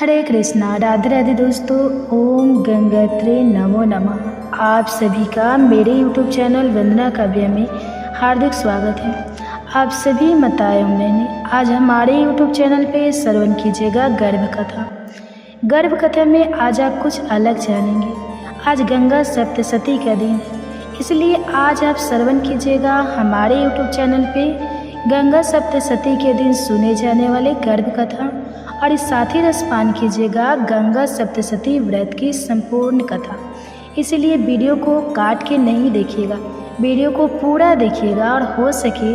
हरे कृष्णा, राधे राधे दोस्तों। ओम गंगोत्री नमो नमः। आप सभी का मेरे YouTube चैनल वंदना काव्य में हार्दिक स्वागत है। आप सभी माताएं और बहनें, आज हमारे YouTube चैनल पे श्रवण कीजिएगा गर्भ कथा। गर्भ कथा में आज आप कुछ अलग जानेंगे। आज गंगा सप्तशती का दिन है, इसलिए आज आप श्रवण कीजिएगा हमारे YouTube चैनल पे गंगा सप्तशती के दिन सुने जाने वाले गर्भ कथा, और इस साथ ही रसपान कीजिएगा गंगा सप्तशती व्रत की संपूर्ण कथा। इसलिए वीडियो को काट के नहीं देखिएगा, वीडियो को पूरा देखिएगा, और हो सके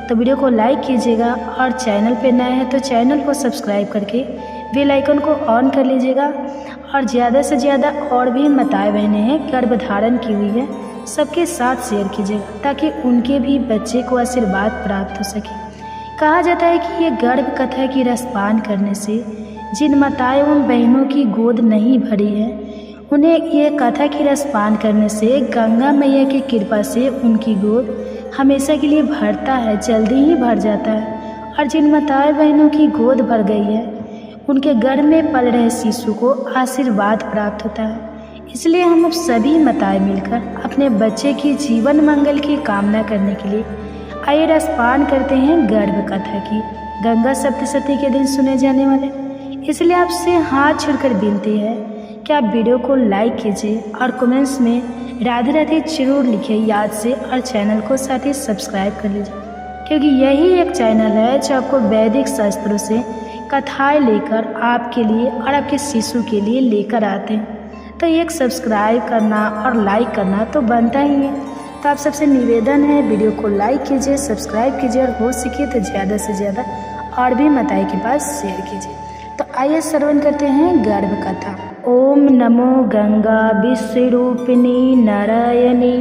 तो वीडियो को लाइक कीजिएगा, और चैनल पे नए हैं तो चैनल को सब्सक्राइब करके बेल आइकन को ऑन कर लीजिएगा। और ज़्यादा से ज़्यादा और भी माताएं बहनें हैं गर्भ धारण की हुई है, सबके साथ शेयर कीजिएगा ताकि उनके भी बच्चे को आशीर्वाद प्राप्त हो सके। कहा जाता है कि ये गर्भ कथा की रसपान करने से जिन माताएं एवं बहनों की गोद नहीं भरी है, उन्हें ये कथा की रसपान करने से गंगा मैया की कृपा से उनकी गोद हमेशा के लिए भरता है, जल्दी ही भर जाता है। और जिन माताएं बहनों की गोद भर गई है, उनके गर्भ में पल रहे शिशु को आशीर्वाद प्राप्त होता है। इसलिए हम सभी माताएं मिलकर अपने बच्चे की जीवन मंगल की कामना करने के लिए आइए रसपान करते हैं गर्भ कथा की, गंगा सप्तशती के दिन सुने जाने वाले। इसलिए आपसे हाथ छोड़कर विनती है कि आप वीडियो को लाइक कीजिए और कमेंट्स में राधे राधे जरूर लिखिए याद से, और चैनल को साथ ही सब्सक्राइब कर लीजिए, क्योंकि यही एक चैनल है जो आपको वैदिक शास्त्रों से कथाएं लेकर आपके लिए और आपके शिशु के लिए लेकर आते हैं। तो एक सब्सक्राइब करना और लाइक करना तो बनता ही है। तो आप सबसे निवेदन है वीडियो को लाइक कीजिए, सब्सक्राइब कीजिए, और हो सके तो ज़्यादा से ज़्यादा और भी माताएं के पास शेयर कीजिए। तो आइए श्रवण करते हैं गर्भ कथा। ओम नमो गंगा विश्वरूपिणी नारायणी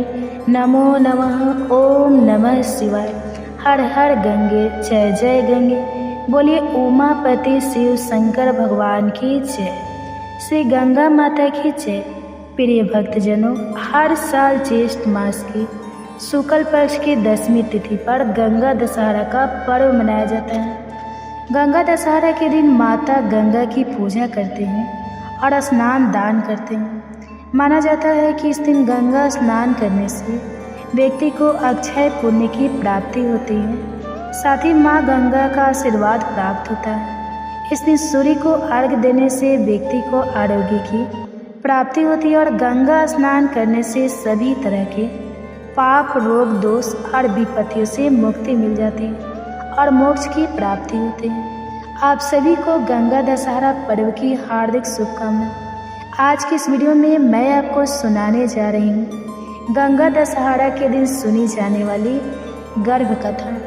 नमो नमः। ओम नमः शिवाय। हर हर गंगे, जय जय गंगे। बोलिए उमापति शिव शंकर भगवान की जय, श्री गंगा माता की जय। प्रिय भक्तजनों, हर साल ज्येष्ठ मास की शुक्ल पक्ष की 10वीं तिथि पर गंगा दशहरा का पर्व मनाया जाता है। गंगा दशहरा के दिन माता गंगा की पूजा करते हैं और स्नान दान करते हैं। माना जाता है कि इस दिन गंगा स्नान करने से व्यक्ति को अक्षय पुण्य की प्राप्ति होती है, साथ ही माँ गंगा का आशीर्वाद प्राप्त होता है। इस दिन सूर्य को अर्घ्य देने से व्यक्ति को आरोग्य की प्राप्ति होती है, और गंगा स्नान करने से सभी तरह के पाप, रोग, दोष और विपत्तियों से मुक्ति मिल जाती है और मोक्ष की प्राप्ति होती है। आप सभी को गंगा दशहरा पर्व की हार्दिक शुभकामनाएं। आज की इस वीडियो में मैं आपको सुनाने जा रही हूँ गंगा दशहरा के दिन सुनी जाने वाली गर्भ कथा।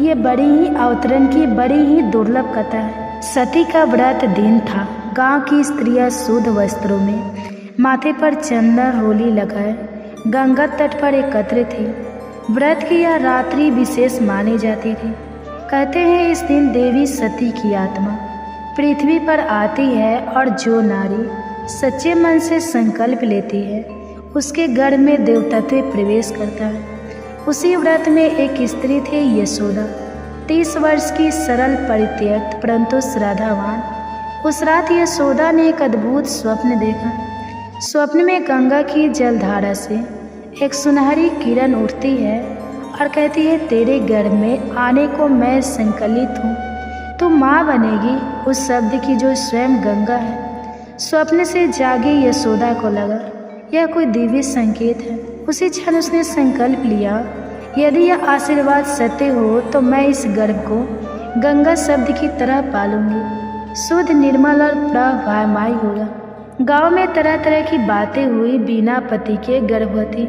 ये बड़ी ही अवतरण की बड़ी ही दुर्लभ कथा है। सती का व्रत दिन था। गांव की स्त्रियां शुद्ध वस्त्रों में माथे पर चंदन रोली लगाए गंगा तट पर एकत्र थी। व्रत की यह रात्रि विशेष मानी जाती थी। कहते हैं इस दिन देवी सती की आत्मा पृथ्वी पर आती है, और जो नारी सच्चे मन से संकल्प लेती है उसके गर्भ में देवतत्व प्रवेश करता है। उसी व्रत में एक स्त्री थी यशोदा, 30 वर्ष की, सरल, परित्यक्त परंतु श्रद्धावान। उस रात यशोदा ने एक अद्भुत स्वप्न देखा। स्वप्न में गंगा की जलधारा से एक सुनहरी किरण उठती है और कहती है, तेरे गर्भ में आने को मैं संकल्पित हूँ, तू माँ बनेगी उस शब्द की जो स्वयं गंगा है। स्वप्न से जागी यशोदा को लगा यह कोई दिव्य संकेत है। उसी क्षण उसने संकल्प लिया, यदि यह आशीर्वाद सत्य हो तो मैं इस गर्भ को गंगा शब्द की तरह पालूंगी। शुद्ध, निर्मल और प्रभामय होगा। गांव में तरह तरह की बातें हुई। बिना पति के गर्भवती,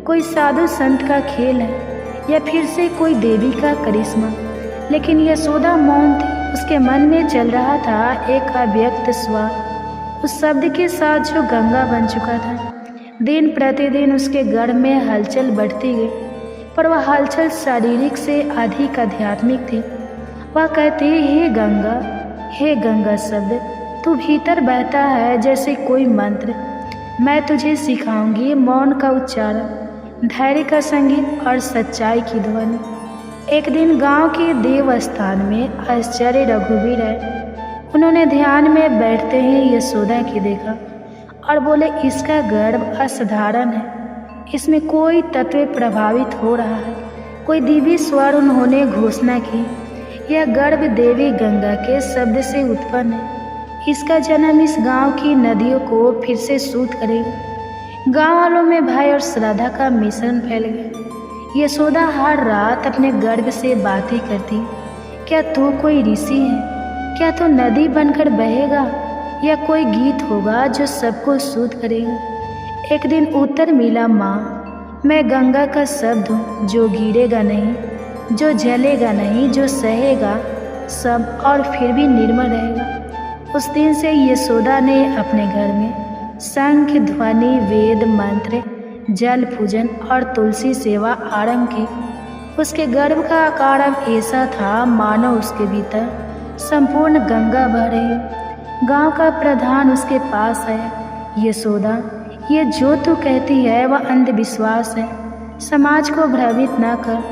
कोई साधु संत का खेल है या फिर से कोई देवी का करिश्मा। लेकिन यशोदा मौन थी। उसके मन में चल रहा था एक अव्यक्त स्वाद, उस शब्द के साथ जो गंगा बन चुका था। दिन प्रतिदिन उसके गर्भ में हलचल बढ़ती गई, पर वह हलचल शारीरिक से अधिक आध्यात्मिक थी। वह कहती, हे गंगा शब्द, तू भीतर बहता है जैसे कोई मंत्र। मैं तुझे सिखाऊंगी मौन का उच्चारण, धैर्य का संगीत और सच्चाई की ध्वनि। एक दिन गांव के देवस्थान में आचार्य रघुवीर आए। उन्होंने ध्यान में बैठते ही यशोदा की देखा और बोले, इसका गर्भ असाधारण है, इसमें कोई तत्व प्रभावित हो रहा है। कोई दिव्य स्वर उन्होंने घोषणा की, यह गर्भ देवी गंगा के शब्द से उत्पन्न है। इसका जन्म इस गांव की नदियों को फिर से शुद्ध करेगा। गांव वालों में भय और श्रद्धा का मिश्रण फैल गया। यशोदा हर रात अपने गर्भ से बातें करती, क्या तू कोई ऋषि है? क्या तू नदी बनकर बहेगा या कोई गीत होगा जो सबको शुद्ध करेगा? एक दिन उत्तर मिला, माँ मैं गंगा का शब्द हूँ, जो गिरेगा नहीं, जो जलेगा नहीं, जो सहेगा सब और फिर भी निर्मल रहेगा। उस दिन से यशोदा ने अपने घर में शंख ध्वनि, वेद मंत्र, जल पूजन और तुलसी सेवा आरंभ की। उसके गर्भ का आकार अब ऐसा था मानो उसके भीतर संपूर्ण गंगा बह रही। गांव का प्रधान उसके पास आया, यशोदा ये जो तू कहती है वह अंधविश्वास है, समाज को भ्रमित न कर।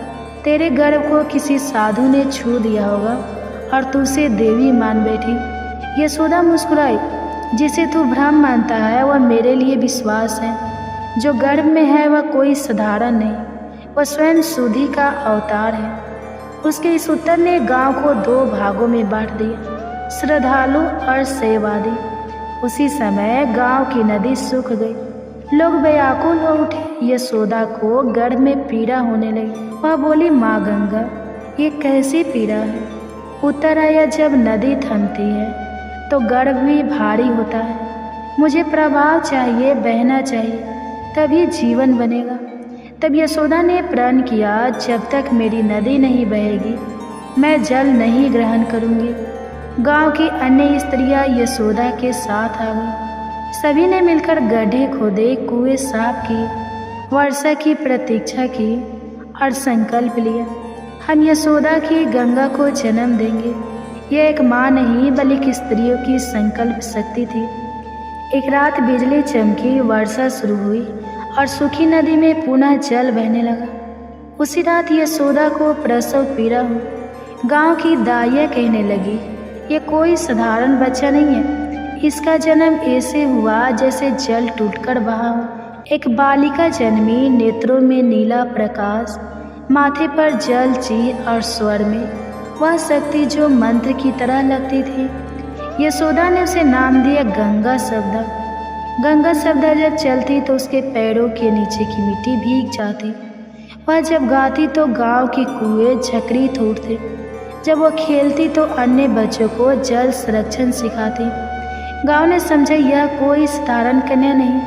तेरे गर्भ को किसी साधु ने छू दिया होगा और तू उसे देवी मान बैठी। यशोदा मुस्कुराई, जिसे तू भ्रम मानता है वह मेरे लिए विश्वास है। जो गर्भ में है वह कोई साधारण नहीं, वह स्वयं सुधी का अवतार है। उसके इस उत्तर ने गांव को दो भागों में बांट दिया, श्रद्धालु और सेवादी। उसी समय गांव की नदी सूख गई। लोग व्याकुल हो उठे। यशोदा को गर्भ में पीड़ा होने लगी। वह बोली, माँ गंगा ये कैसी पीड़ा है? उत्तर आया, जब नदी थमती है तो गर्भ भी भारी होता है। मुझे प्रवाह चाहिए, बहना चाहिए, तभी जीवन बनेगा। तब यशोदा ने प्रण किया, जब तक मेरी नदी नहीं बहेगी मैं जल नहीं ग्रहण करूंगी। गांव की अन्य स्त्रियां यशोदा के साथ आ गई। सभी ने मिलकर गड्ढे खोदे, कुएं साफ किए, वर्षा की प्रतीक्षा की और संकल्प लिया, हम यशोदा की गंगा को जन्म देंगे। यह एक माँ नहीं बल्कि स्त्रियों की संकल्प शक्ति थी। एक रात बिजली चमकी, वर्षा शुरू हुई और सूखी नदी में पुनः जल बहने लगा। उसी रात यशोदा को प्रसव पीड़ा हुई। गांव की दाइयाँ कहने लगी, ये कोई साधारण बच्चा नहीं है, इसका जन्म ऐसे हुआ जैसे जल टूटकर बहा हो। एक बालिका जन्मी, नेत्रों में नीला प्रकाश, माथे पर जल चीर और स्वर में वह शक्ति जो मंत्र की तरह लगती थी। यशोदा ने उसे नाम दिया गंगा शब्द। गंगा शब्द जब चलती तो उसके पैरों के नीचे की मिट्टी भीग जाती। वह जब गाती तो गांव के कुएं झकड़ित उठते। जब वह खेलती तो अन्य बच्चों को जल संरक्षण सिखाती। गांव ने समझा यह कोई साधारण कन्या नहीं,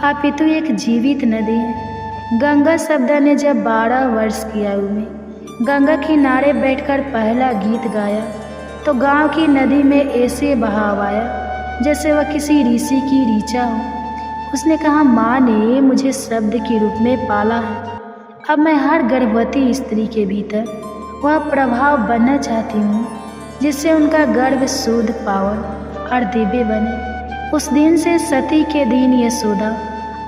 अपितु एक जीवित नदी है। गंगा शब्द ने जब 12 वर्ष की आयु में गंगा किनारे बैठकर पहला गीत गाया तो गांव की नदी में ऐसे बहाव आया जैसे वह किसी ऋषि की ऋचा हो। उसने कहा, माँ ने मुझे शब्द के रूप में पाला है। अब मैं हर गर्भवती स्त्री के भीतर वह प्रभाव बनना चाहती हूँ जिससे उनका गर्भ शुद्ध, पावन और दिव्य बने। उस दिन से सती के दिन यशोदा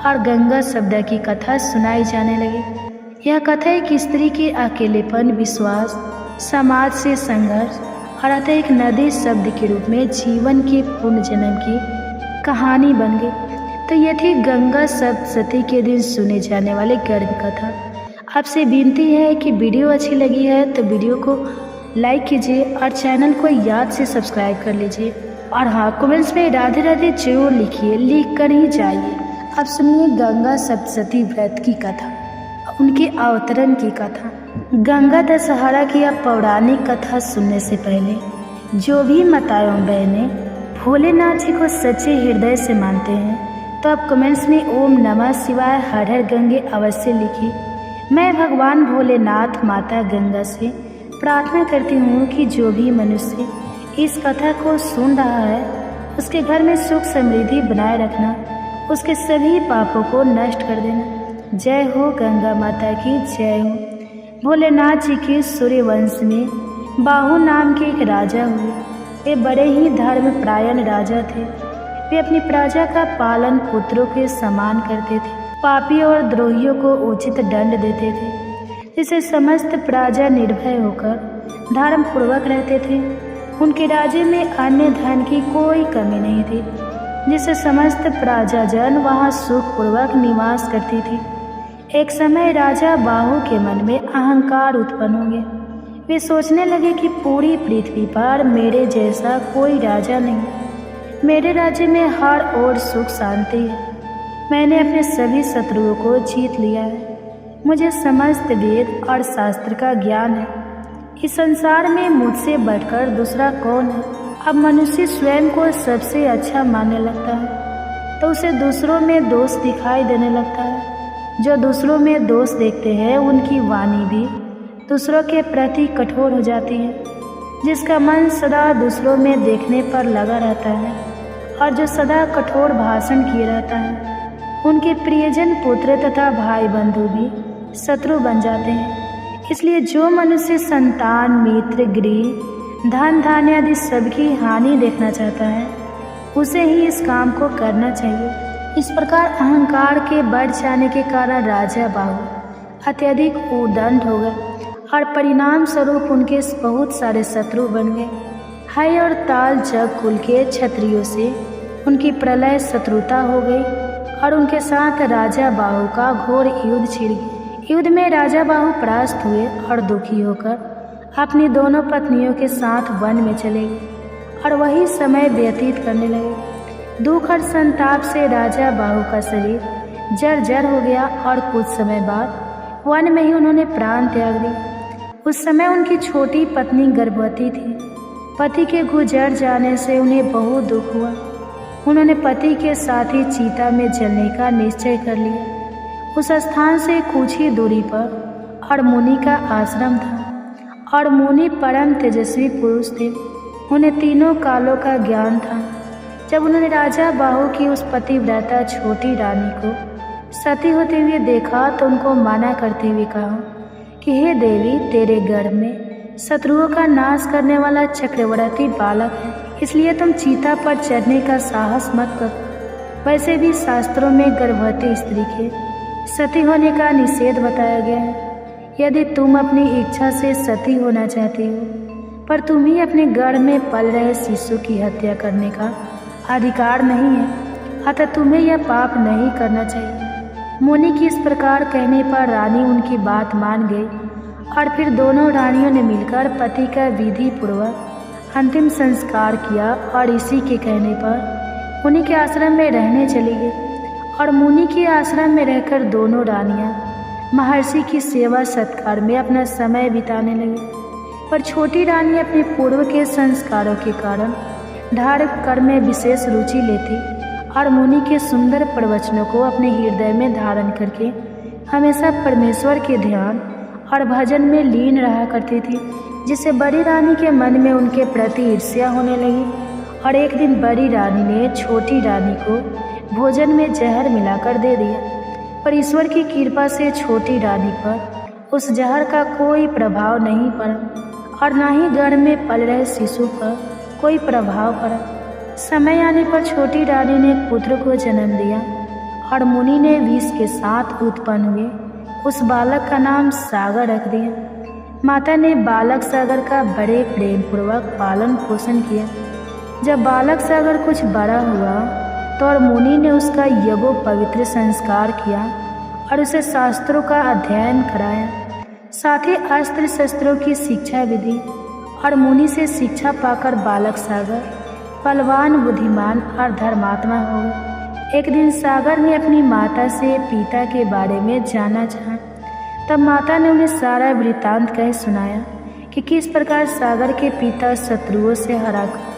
और गंगा शब्द की कथा सुनाई जाने लगी। यह कथा एक स्त्री के अकेलेपन, विश्वास, समाज से संघर्ष और अतः एक नदी शब्द के रूप में जीवन के पुनर्जन्म की कहानी बन गई। तो यह थी गंगा शब्द सती के दिन सुने जाने वाले गर्भ कथा। आपसे विनती है कि वीडियो अच्छी लगी है तो वीडियो को लाइक कीजिए और चैनल को याद से सब्सक्राइब कर लीजिए। और हाँ, कमेंट्स में राधे राधे जरूर लिखिए, लिख कर ही जाइए। अब सुनिए गंगा सप्तशती व्रत की कथा, उनके अवतरण की कथा। गंगा दशहरा की अब पौराणिक कथा सुनने से पहले जो भी माताएं बहनें भोलेनाथ जी को सच्चे हृदय से मानते हैं तो अब कमेंट्स में ओम नमः शिवाय, हर हर गंगे अवश्य लिखिए। मैं भगवान भोलेनाथ माता गंगा से प्रार्थना करती हूँ कि जो भी मनुष्य इस कथा को सुन रहा है उसके घर में सुख समृद्धि बनाए रखना, उसके सभी पापों को नष्ट कर देना। जय हो गंगा माता की जय हो। भोलेनाथ जी के सूर्यवंश में बाहु नाम के एक राजा हुए। वे बड़े ही धर्मपरायण राजा थे। वे अपनी प्रजा का पालन पुत्रों के समान करते थे। पापी और द्रोहियों को उचित दंड देते थे। जिससे समस्त प्रजा निर्भय होकर धर्म पूर्वक रहते थे। उनके राज्य में अन्य धन की कोई कमी नहीं थी, जिससे समस्त प्रजाजन वहाँ सुखपूर्वक निवास करती थी। एक समय राजा बाहु के मन में अहंकार उत्पन्न हो गया। वे सोचने लगे कि पूरी पृथ्वी पर मेरे जैसा कोई राजा नहीं। मेरे राज्य में हर ओर सुख शांति है। मैंने अपने सभी शत्रुओं को जीत लिया है। मुझे समस्त वेद और शास्त्र का ज्ञान है। इस संसार में मुझसे बढ़कर दूसरा कौन है। अब मनुष्य स्वयं को सबसे अच्छा मानने लगता है तो उसे दूसरों में दोष दिखाई देने लगता है। जो दूसरों में दोष देखते हैं उनकी वाणी भी दूसरों के प्रति कठोर हो जाती है। जिसका मन सदा दूसरों में देखने पर लगा रहता है और जो सदा कठोर भाषण किए रहता है, उनके प्रियजन पुत्र तथा भाई बंधु भी शत्रु बन जाते हैं। इसलिए जो मनुष्य संतान, मित्र, गृह, धन धान्य आदि सबकी हानि देखना चाहता है, उसे ही इस काम को करना चाहिए। इस प्रकार अहंकार के बढ़ जाने के कारण राजा बाहु अत्यधिक उद्दंड हो गए और परिणाम स्वरूप उनके बहुत सारे शत्रु बन गए। है और ताल जग कुल के क्षत्रियों से उनकी प्रलय शत्रुता हो गई और उनके साथ राजा बाहु का घोर युद्ध छिड़ गया। युद्ध में राजा बाहु परास्त हुए और दुखी होकर अपनी दोनों पत्नियों के साथ वन में चले गए और वही समय व्यतीत करने लगे। दुख और संताप से राजा बाहु का शरीर जर्जर हो गया और कुछ समय बाद वन में ही उन्होंने प्राण त्याग दिया। उस समय उनकी छोटी पत्नी गर्भवती थी। पति के गुजर जाने से उन्हें बहुत दुख हुआ। उन्होंने पति के साथ ही चिता में जलने का निश्चय कर लिया। उस स्थान से कुछ ही दूरी पर अड़मुनि का आश्रम था और मुनि परम तेजस्वी पुरुष थे। उन्हें तीनों कालों का ज्ञान था। जब उन्होंने राजा बाहु की उस पतिव्रता छोटी रानी को सती होते हुए देखा तो उनको मना करते हुए कहा कि हे देवी, तेरे गर्भ में शत्रुओं का नाश करने वाला चक्रवर्ती बालक है, इसलिए तुम चीता पर चढ़ने का साहस मत करो। वैसे भी शास्त्रों में गर्भवती स्त्री के सती होने का निषेध बताया गया है। यदि तुम अपनी इच्छा से सती होना चाहती हो पर तुम्हें अपने गर्भ में पल रहे शिशु की हत्या करने का अधिकार नहीं है, अतः तुम्हें यह पाप नहीं करना चाहिए। मुनि की इस प्रकार कहने पर रानी उनकी बात मान गई और फिर दोनों रानियों ने मिलकर पति का विधि पूर्वक अंतिम संस्कार किया और इसी के कहने पर मुनि के आश्रम में रहने चली गई। और मुनि के आश्रम में रहकर दोनों रानियां महर्षि की सेवा सत्कार में अपना समय बिताने लगी। पर छोटी रानी अपने पूर्व के संस्कारों के कारण धार्मिक कर्म में विशेष रुचि लेती और मुनि के सुंदर प्रवचनों को अपने हृदय में धारण करके हमेशा परमेश्वर के ध्यान और भजन में लीन रहा करती थी, जिससे बड़ी रानी के मन में उनके प्रति ईर्ष्या होने लगी। और एक दिन बड़ी रानी ने छोटी रानी को भोजन में जहर मिलाकर दे दिया, पर ईश्वर की कृपा से छोटी रानी पर उस जहर का कोई प्रभाव नहीं पड़ा और न ही गर्भ में पल रहे शिशु पर कोई प्रभाव पड़ा। समय आने पर छोटी रानी ने पुत्र को जन्म दिया और मुनि ने विष के साथ उत्पन्न हुए उस बालक का नाम सागर रख दिया। माता ने बालक सागर का बड़े प्रेम पूर्वक पालन पोषण किया। जब बालक सागर कुछ बड़ा हुआ तो और मुनि ने उसका यज्ञो पवित्र संस्कार किया और उसे शास्त्रों का अध्ययन कराया, साथ ही अस्त्र शस्त्रों की शिक्षा भी दी। और मुनि से शिक्षा पाकर बालक सागर बलवान, बुद्धिमान और धर्मात्मा हो गए। एक दिन सागर ने अपनी माता से पिता के बारे में जानना चाहा। तब माता ने उन्हें सारा वृत्तांत कह सुनाया कि किस प्रकार सागर के पिता शत्रुओं से हराकर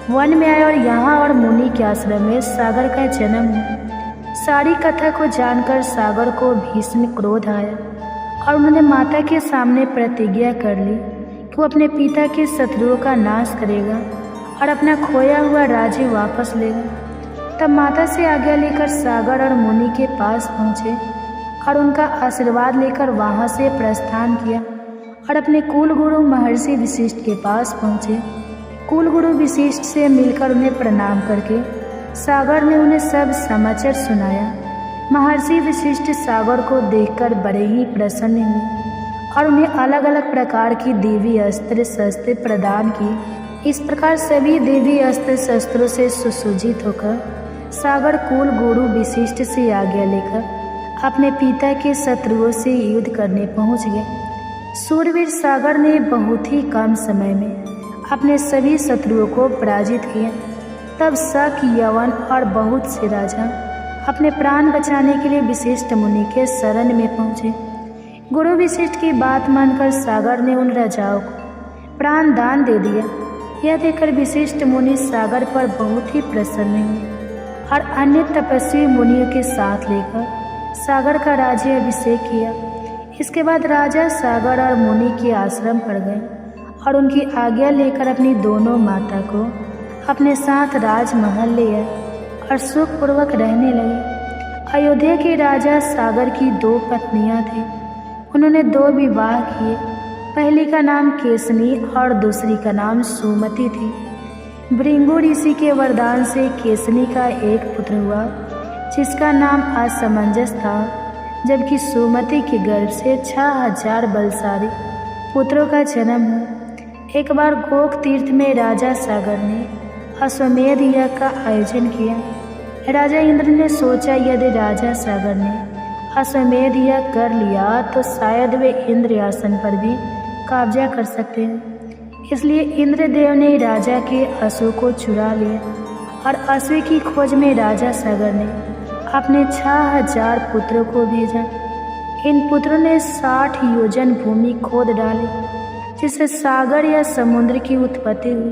वन में आए और यहाँ और मुनि के आश्रम में सागर का जन्म हुआ। सारी कथा को जानकर सागर को भीषण क्रोध आया और उन्होंने माता के सामने प्रतिज्ञा कर ली कि वो अपने पिता के शत्रुओं का नाश करेगा और अपना खोया हुआ राज्य वापस लेगा। तब माता से आज्ञा लेकर सागर और मुनि के पास पहुँचे और उनका आशीर्वाद लेकर वहाँ से प्रस्थान किया और अपने कुल गुरु महर्षि वशिष्ठ के पास पहुँचे। कुल गुरु वशिष्ठ से मिलकर उन्हें प्रणाम करके सागर ने उन्हें सब समाचार सुनाया। महर्षि वशिष्ठ सागर को देखकर बड़े ही प्रसन्न हुए और उन्हें अलग अलग प्रकार की देवी अस्त्र शस्त्र प्रदान की। इस प्रकार सभी देवी अस्त्र शस्त्रों से सुसज्जित होकर सागर कुल गुरु वशिष्ठ से आज्ञा लेकर अपने पिता के शत्रुओं से युद्ध करने पहुंच गए। सूरवीर सागर ने बहुत ही कम समय में अपने सभी शत्रुओं को पराजित किया। तब शक, यवन और बहुत से राजा अपने प्राण बचाने के लिए वशिष्ठ मुनि के शरण में पहुंचे। गुरु वशिष्ठ की बात मानकर सागर ने उन राजाओं को प्राण दान दे दिया। यह देखकर वशिष्ठ मुनि सागर पर बहुत ही प्रसन्न हुए और अन्य तपस्वी मुनियों के साथ लेकर सागर का राज्य अभिषेक किया। इसके बाद राजा सागर और मुनि के आश्रम पर गए और उनकी आज्ञा लेकर अपनी दोनों माता को अपने साथ राजमहल ले आए और सुखपूर्वक रहने लगे। अयोध्या के राजा सागर की 2 पत्नियां थीं। उन्होंने 2 विवाह किए। पहली का नाम केसनी और दूसरी का नाम सुमति थी। भृगु ऋषि के वरदान से केसनी का एक पुत्र हुआ जिसका नाम असमंजस था, जबकि सुमति के गर्भ से 6000 बलशाली पुत्रों का जन्म हुआ। एक बार गोक तीर्थ में राजा सागर ने अश्वमेध यज्ञ का आयोजन किया। राजा इंद्र ने सोचा यदि राजा सागर ने अश्वमेध यज्ञ कर लिया तो शायद वे इंद्र आसन पर भी कब्जा कर सकते हैं। इसलिए इंद्रदेव ने राजा के अश्व को चुरा लिया और अश्व की खोज में राजा सागर ने अपने 6000 पुत्रों को भेजा। इन पुत्रों ने 60 योजन भूमि खोद डाली जिससे सागर या समुद्र की उत्पत्ति हुई।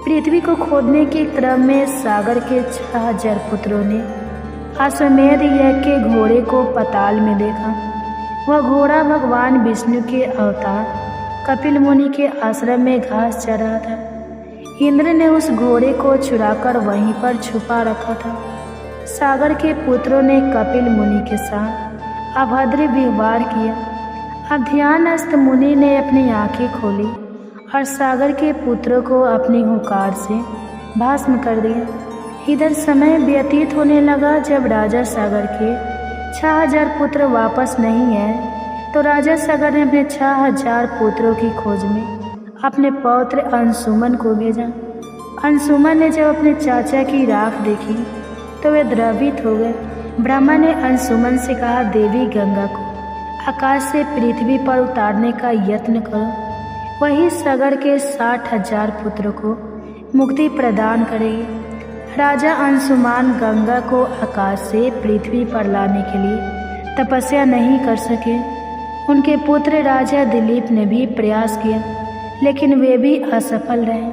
पृथ्वी को खोदने के क्रम में सागर के 6000 पुत्रों ने अश्वमेध यज्ञ के घोड़े को पाताल में देखा। वह घोड़ा भगवान विष्णु के अवतार कपिल मुनि के आश्रम में घास चर रहा था। इंद्र ने उस घोड़े को चुराकर वहीं पर छुपा रखा था। सागर के पुत्रों ने कपिल मुनि के साथ अभद्र व्यवहार किया। अब ध्यानस्थ मुनि ने अपनी आंखें खोली और सागर के पुत्रों को अपनी हुंकार से भस्म कर दिया। इधर समय व्यतीत होने लगा। जब राजा सागर के 6000 पुत्र वापस नहीं आए तो राजा सागर ने अपने 6000 पुत्रों की खोज में अपने पौत्र अंशुमन को भेजा। अंशुमन ने जब अपने चाचा की राख देखी तो वे द्रवित हो गए। ब्रह्मा ने अंशुमन से कहा, देवी गंगा को आकाश से पृथ्वी पर उतारने का यत्न करो, वही सागर के 60,000 पुत्रों को मुक्ति प्रदान करेगी। राजा अंशुमान गंगा को आकाश से पृथ्वी पर लाने के लिए तपस्या नहीं कर सके। उनके पुत्र राजा दिलीप ने भी प्रयास किया लेकिन वे भी असफल रहे।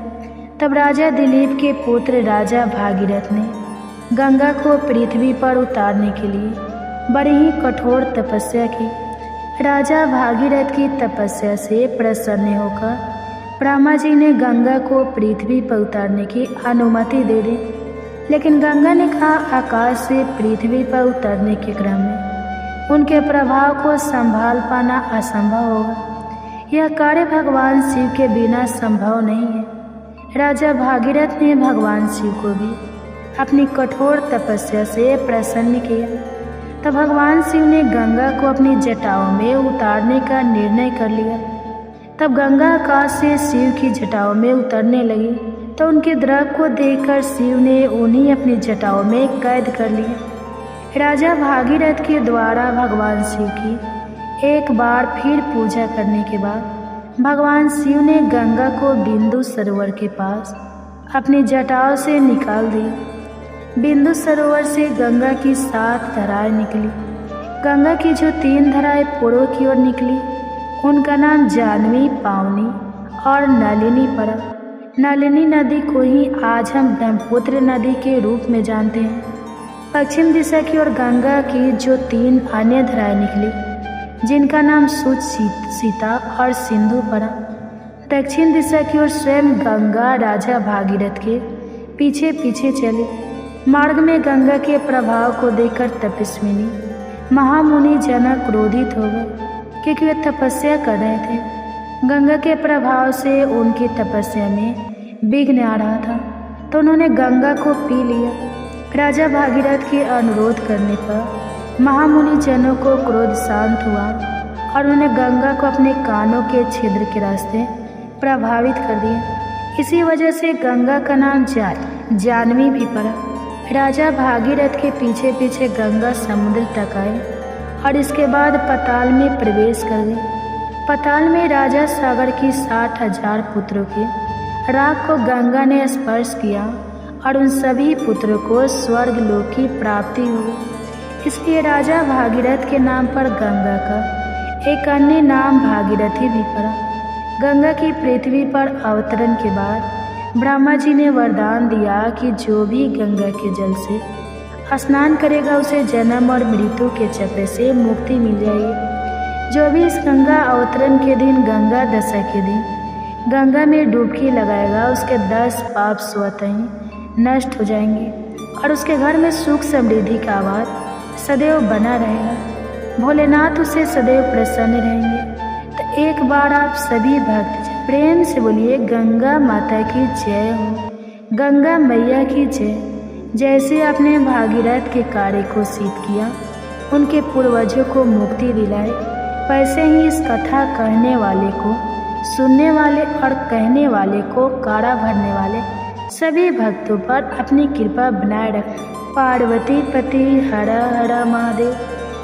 तब राजा दिलीप के पुत्र राजा भागीरथ ने गंगा को पृथ्वी पर उतारने के लिए बड़ी ही कठोर तपस्या की। राजा भागीरथ की तपस्या से प्रसन्न होकर ब्रह्मा जी ने गंगा को पृथ्वी पर उतारने की अनुमति दे दी। लेकिन गंगा ने कहा, आकाश से पृथ्वी पर उतरने के क्रम में उनके प्रभाव को संभाल पाना असंभव होगा। यह कार्य भगवान शिव के बिना संभव नहीं है। राजा भागीरथ ने भगवान शिव को भी अपनी कठोर तपस्या से प्रसन्न किया। तब भगवान शिव ने गंगा को अपनी जटाओं में उतारने का निर्णय कर लिया। तब गंगा आकाश से शिव की जटाओं में उतरने लगी तो उनके द्रव को देखकर शिव ने उन्हें अपनी जटाओं में कैद कर लिया। राजा भागीरथ के द्वारा भगवान शिव की एक बार फिर पूजा करने के बाद भगवान शिव ने गंगा को बिंदु सरोवर के पास अपनी जटाओं से निकाल दिया। बिंदु सरोवर से गंगा की 7 धाराएं निकली। गंगा की जो 3 धाराएं पूर्व की ओर निकली उनका नाम जानवी, पावनी और नलिनी पड़ा। नलिनी नदी को ही आज हम ब्रह्मपुत्र नदी के रूप में जानते हैं। पश्चिम दिशा की ओर गंगा की जो 3 अन्य धाराएं निकली जिनका नाम सूच, सीता और सिंधु पड़ा। दक्षिण दिशा की ओर स्वयं गंगा राजा भागीरथ के पीछे पीछे चली। मार्ग में गंगा के प्रभाव को देखकर तपस्विनी महामुनि जनक क्रोधित हो गए क्योंकि वे तपस्या कर रहे थे। गंगा के प्रभाव से उनकी तपस्या में विघ्न आ रहा था तो उन्होंने गंगा को पी लिया। राजा भागीरथ के अनुरोध करने पर महामुनि जनों को क्रोध शांत हुआ और उन्होंने गंगा को अपने कानों के छिद्र के रास्ते प्रभावित कर दिया। इसी वजह से गंगा का नाम जानवी भी पड़ा। राजा भागीरथ के पीछे पीछे गंगा समुद्र तक आए और इसके बाद पाताल में प्रवेश कर गए। पाताल में राजा सागर की 60,000 पुत्रों के राख को गंगा ने स्पर्श किया और उन सभी पुत्रों को स्वर्ग लोक की प्राप्ति हुई। इसलिए राजा भागीरथ के नाम पर गंगा का एक अन्य नाम भागीरथी भी पड़ा। गंगा की पृथ्वी पर अवतरण के बाद ब्रह्मा जी ने वरदान दिया कि जो भी गंगा के जल से स्नान करेगा उसे जन्म और मृत्यु के चक्र से मुक्ति मिल जाएगी। जो भी इस गंगा अवतरण के दिन, गंगा दशा के दिन गंगा में डुबकी लगाएगा उसके 10 पाप स्वतः ही नष्ट हो जाएंगे और उसके घर में सुख समृद्धि का आवाज सदैव बना रहेगा। भोलेनाथ उसे सदैव प्रसन्न रहेंगे। तो एक बार आप सभी भक्त प्रेम से बोलिए गंगा माता की जय हो, गंगा मैया की जय। जैसे आपने भागीरथ के कार्य को सिद्ध किया, उनके पूर्वजों को मुक्ति दिलाए, वैसे ही इस कथा कहने वाले को, सुनने वाले और कहने वाले को कारा भरने वाले सभी भक्तों पर अपनी कृपा बनाए रखें। पार्वती पति हर हर महादेव।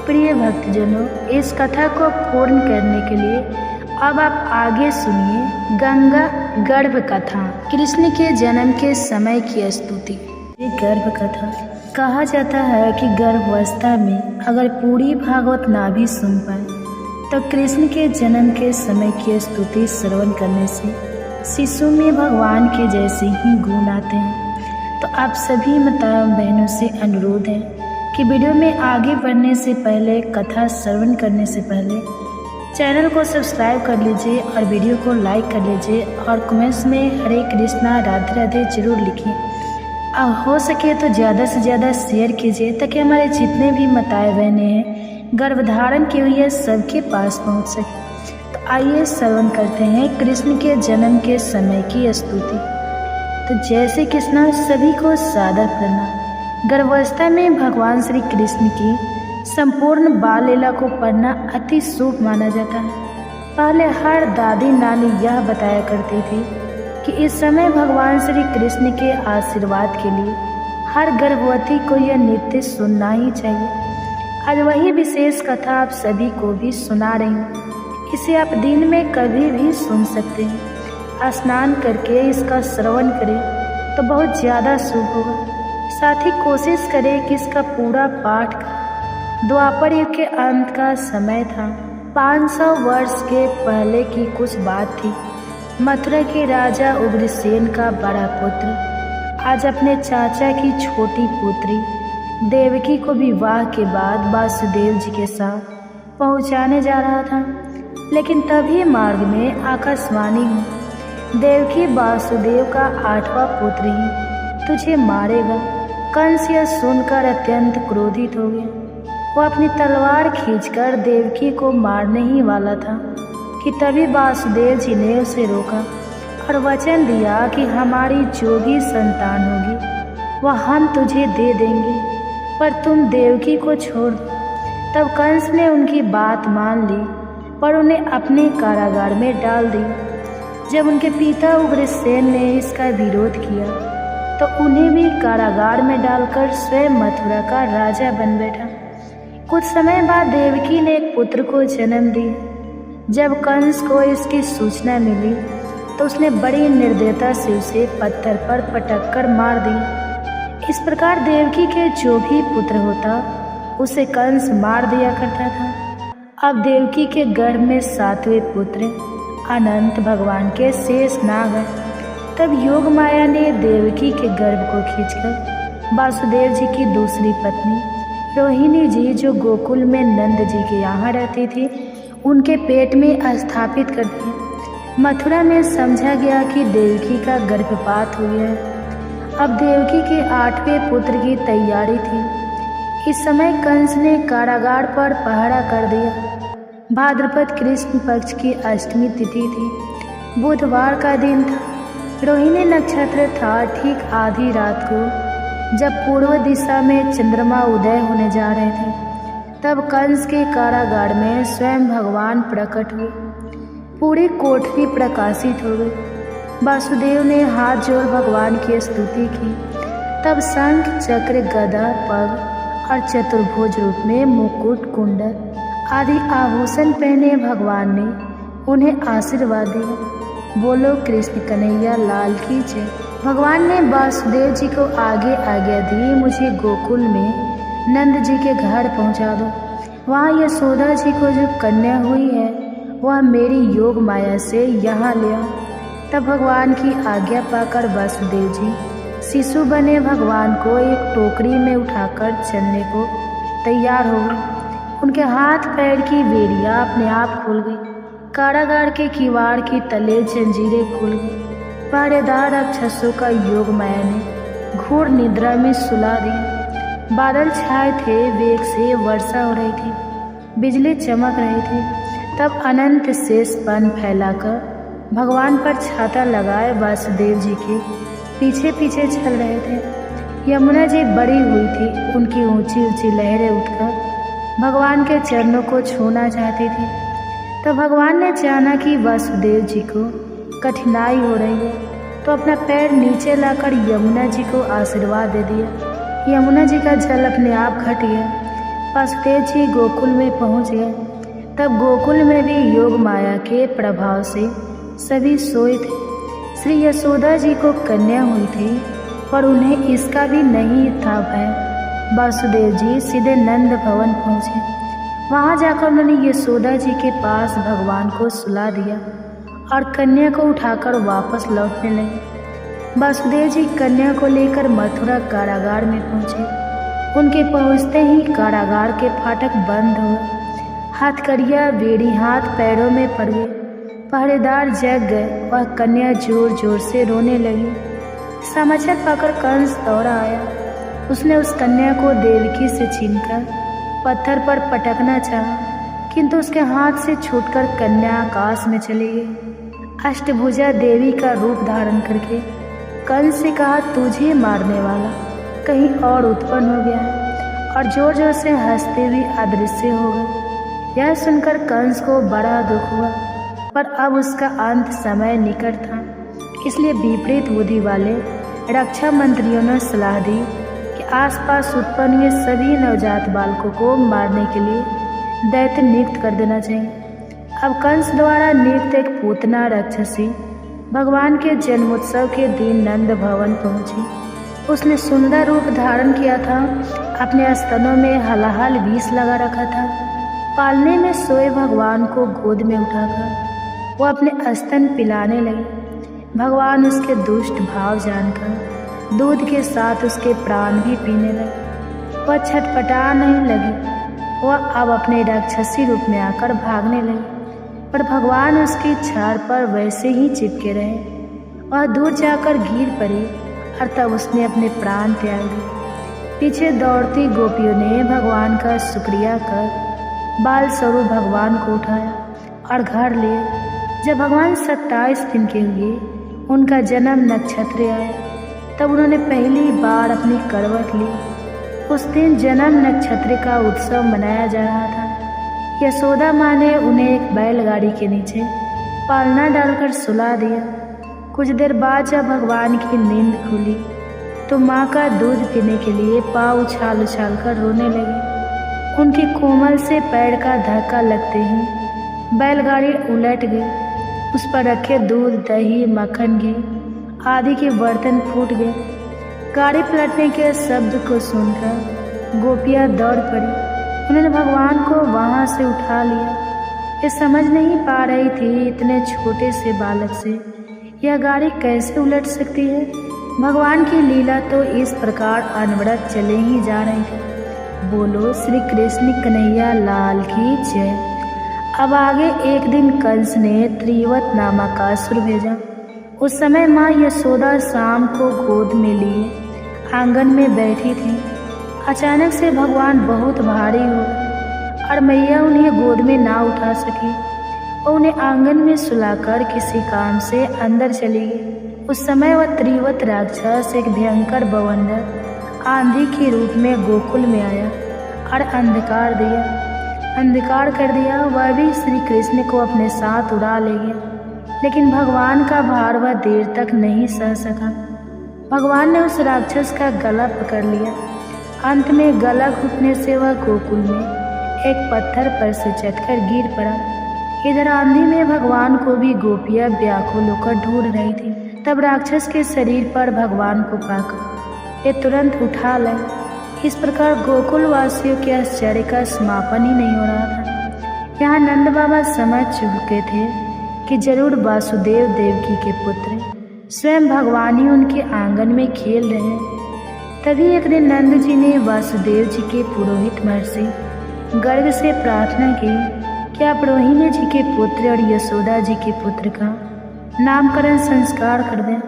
प्रिय भक्तजनों, इस कथा को पूर्ण करने के लिए अब आप आगे सुनिए गंगा गर्भ कथा, कृष्ण के जन्म के समय की स्तुति। ये गर्भ कथा कहा जाता है कि गर्भावस्था में अगर पूरी भागवत ना भी सुन पाए तो कृष्ण के जन्म के समय की स्तुति श्रवण करने से शिशु में भगवान के जैसे ही गुण आते हैं। तो आप सभी माताओं बहनों से अनुरोध है कि वीडियो में आगे बढ़ने से पहले, कथा श्रवण करने से पहले चैनल को सब्सक्राइब कर लीजिए और वीडियो को लाइक कर लीजिए और कमेंट्स में हरे कृष्णा राधे राधे जरूर लिखिए। अब हो सके तो ज़्यादा से ज़्यादा शेयर कीजिए ताकि हमारे जितने भी माताएं बहनें हैं गर्भधारण की हुई है सबके पास पहुंच सके। तो आइए श्रवण करते हैं कृष्ण के जन्म के समय की स्तुति। तो जय श्री कृष्ण, सभी को सादर प्रणाम। गर्भावस्था में भगवान श्री कृष्ण की संपूर्ण बाल लीला को पढ़ना अति शुभ माना जाता है। पहले हर दादी नानी यह बताया करती थी कि इस समय भगवान श्री कृष्ण के आशीर्वाद के लिए हर गर्भवती को यह नृत्य सुनना ही चाहिए। आज वही विशेष कथा आप सभी को भी सुना रही हूँ। इसे आप दिन में कभी भी सुन सकते हैं। स्नान करके इसका श्रवण करें तो बहुत ज़्यादा शुभ होगा। साथ ही कोशिश करें कि इसका पूरा पाठ का द्वापर युग के अंत का समय था। 500 वर्ष के पहले की कुछ बात थी। मथुरा के राजा उग्रसेन का बड़ा पुत्र आज अपने चाचा की छोटी पुत्री देवकी को विवाह के बाद वासुदेव जी के साथ पहुंचाने जा रहा था। लेकिन तभी मार्ग में आकाशवाणी हुई, देवकी वासुदेव का 8वां पुत्र ही तुझे मारेगा। कंस यह सुनकर अत्यंत क्रोधित हो गया। वो अपनी तलवार खींचकर देवकी को मारने ही वाला था कि तभी वासुदेव जी ने उसे रोका और वचन दिया कि हमारी जो भी संतान होगी वह हम तुझे दे देंगे, पर तुम देवकी को छोड़ दो। तब कंस ने उनकी बात मान ली पर उन्हें अपने कारागार में डाल दिया। जब उनके पिता उग्रसेन ने इसका विरोध किया तो उन्हें भी कारागार में डालकर स्वयं मथुरा का राजा बन बैठा। कुछ समय बाद देवकी ने एक पुत्र को जन्म दिया। जब कंस को इसकी सूचना मिली तो उसने बड़ी निर्दयता से उसे पत्थर पर पटक कर मार दिया। इस प्रकार देवकी के जो भी पुत्र होता उसे कंस मार दिया करता था। अब देवकी के गर्भ में 7वें पुत्र अनंत भगवान के शेष नाग हैं। तब योग माया ने देवकी के गर्भ को खींचकर वासुदेव जी की दूसरी पत्नी रोहिणी जी, जो गोकुल में नंद जी के यहाँ रहती थी, उनके पेट में स्थापित कर दिया। मथुरा में समझा गया कि देवकी का गर्भपात हो गया है। अब देवकी के 8वें पुत्र की तैयारी थी। इस समय कंस ने कारागार पर पहरा कर दिया। भाद्रपद कृष्ण पक्ष की अष्टमी तिथि थी। बुधवार का दिन था। रोहिणी नक्षत्र था। ठीक आधी रात को जब पूर्व दिशा में चंद्रमा उदय होने जा रहे थे तब कंस के कारागार में स्वयं भगवान प्रकट हुए। पूरी कोठरी प्रकाशित हो गई। वासुदेव ने हाथ जोड़ भगवान की स्तुति की। तब शंख, चक्र, गदा, पग और चतुर्भुज रूप में मुकुट, कुंडल आदि आभूषण पहने भगवान ने उन्हें आशीर्वाद दिया। बोलो कृष्ण कन्हैया लाल की जय। भगवान ने वासुदेव जी को आगे आज्ञा दी, मुझे गोकुल में नंद जी के घर पहुंचा दो। वहाँ यशोदा जी को जो कन्या हुई है वह मेरी योग माया से यहाँ ले आओ। तब भगवान की आज्ञा पाकर वासुदेव जी शिशु बने भगवान को एक टोकरी में उठाकर चलने को तैयार हो गए। उनके हाथ पैर की बेड़ियाँ अपने आप खुल गई। कारागार के किवाड़ की तले जंजीरें खुल गई। पहरेदार राक्षसों का योग माया ने घोर निद्रा में सुला दिया। बादल छाए थे, वेग से वर्षा हो रही थी, बिजली चमक रही थी। तब अनंत शेष पन फैलाकर भगवान पर छाता लगाए वासुदेव जी के पीछे पीछे चल रहे थे। यमुना जी बड़ी हुई थी, उनकी ऊंची ऊंची लहरें उठकर भगवान के चरणों को छूना चाहती थी। तो भगवान ने जाना कि वासुदेव जी को कठिनाई हो रही है, तो अपना पैर नीचे लाकर यमुना जी को आशीर्वाद दे दिया। यमुना जी का जल अपने आप घट गया। वासुदेव जी गोकुल में पहुंच गए। तब गोकुल में भी योग माया के प्रभाव से सभी सोए थे। श्री यशोदा जी को कन्या हुई थी, पर उन्हें इसका भी नहीं था भय। वासुदेव जी सीधे नंद भवन पहुँचे। वहाँ जाकर उन्होंने यशोदा जी के पास भगवान को सुला दिया और कन्या को उठाकर वापस लौटने लगे। वासुदेव जी कन्या को लेकर मथुरा कारागार में पहुँचे। उनके पहुँचते ही कारागार के फाटक बंद हुए। हथकड़ियाँ, बेड़ी हाथ पैरों में पड़ गए। पहरेदार जग गए। वह कन्या जोर जोर से रोने लगी। समाचार पाकर कंस दौड़ा आया। उसने उस कन्या को देवकी से छीनकर पत्थर पर पटकना चाहा, किंतु उसके हाथ से छूटकर कन्या आकाश में चली गई। अष्टभुजा देवी का रूप धारण करके कंस से कहा, तुझे मारने वाला कहीं और उत्पन्न हो गया है, और जोर जोर से हंसते हुए अदृश्य हो गए। यह सुनकर कंस को बड़ा दुख हुआ, पर अब उसका अंत समय निकट था। इसलिए विपरीत बुद्धि वाले रक्षा मंत्रियों ने सलाह दी कि आसपास उत्पन्न हुए सभी नवजात बालकों को मारने के लिए दैत्य नियुक्त कर देना चाहिए। अब कंस द्वारा नियुक्त एक पूतना राक्षसी भगवान के जन्मोत्सव के दिन नंद भवन पहुंची। उसने सुंदर रूप धारण किया था। अपने स्तनों में हलाहल विष लगा रखा था। पालने में सोए भगवान को गोद में उठाकर वो अपने स्तन पिलाने लगी। भगवान उसके दुष्ट भाव जानकर दूध के साथ उसके प्राण भी पीने लगे। वह छटपटा नहीं लगी। वह अब अपने राक्षसी रूप में आकर भागने लगी, पर भगवान उसकी छाड़ पर वैसे ही चिपके रहे। वह दूर जाकर गिर पड़ी और तब उसने अपने प्राण त्याग दिए। पीछे दौड़ती गोपियों ने भगवान का शुक्रिया कर बाल स्वरूप भगवान को उठाया और घर लिए। जब भगवान 27 दिन के हुए, उनका जन्म नक्षत्र आया, तब उन्होंने पहली बार अपनी करवट ली। उस दिन जन्म नक्षत्र का उत्सव मनाया जा रहा था। यशोदा माँ ने उन्हें एक बैलगाड़ी के नीचे पालना डालकर सुला दिया। कुछ देर बाद जब भगवान की नींद खुली तो माँ का दूध पीने के लिए पाँव उछाल उछाल कर रोने लगी। उनके कोमल से पैर का धक्का लगते ही बैलगाड़ी उलट गई। उस पर रखे दूध, दही, मक्खन, घी आदि के बर्तन फूट गए। गाड़ी पलटने के शब्द को सुनकर गोपियाँ दौड़ पड़ी। उन्होंने भगवान को वहाँ से उठा लिया। ये समझ नहीं पा रही थी इतने छोटे से बालक से यह गाड़ी कैसे उलट सकती है। भगवान की लीला तो इस प्रकार अनवरत चले ही जा रही थी। बोलो श्री कृष्ण कन्हैया लाल की जय। अब आगे एक दिन कंस ने त्रिवत नामक असुर भेजा। उस समय माँ यशोदा शाम को गोद में लिए आंगन में बैठी थी। अचानक से भगवान बहुत भारी हो गए और मैया उन्हें गोद में ना उठा सकी और उन्हें आंगन में सुलाकर किसी काम से अंदर चली गई। उस समय वह त्रिवत राक्षस एक भयंकर बवंडर आंधी के रूप में गोकुल में आया और अंधकार कर दिया। वह भी श्री कृष्ण को अपने साथ उड़ा ले गया, लेकिन भगवान का भार वह देर तक नहीं सह सका। भगवान ने उस राक्षस का गला पकड़ लिया। अंत में गला घुटने से वह गोकुल में एक पत्थर पर से चटकर गिर पड़ा। इधर आंधी में भगवान को भी गोपियां व्याकुल होकर ढूंढ रही थी। तब राक्षस के शरीर पर भगवान को पाकर ये तुरंत उठा लाए। इस प्रकार गोकुल वासियों के आश्चर्य का समापन ही नहीं हो रहा था। यहाँ नंद बाबा समझ चुके थे कि जरूर वासुदेव देवकी के पुत्र स्वयं भगवान ही उनके आंगन में खेल रहे हैं। तभी एक दिन नंद जी ने वासुदेव जी के पुरोहित महर्षि गर्ग से प्रार्थना की कि आप रोहिणी जी के पुत्र और यशोदा जी के पुत्र का नामकरण संस्कार कर दें।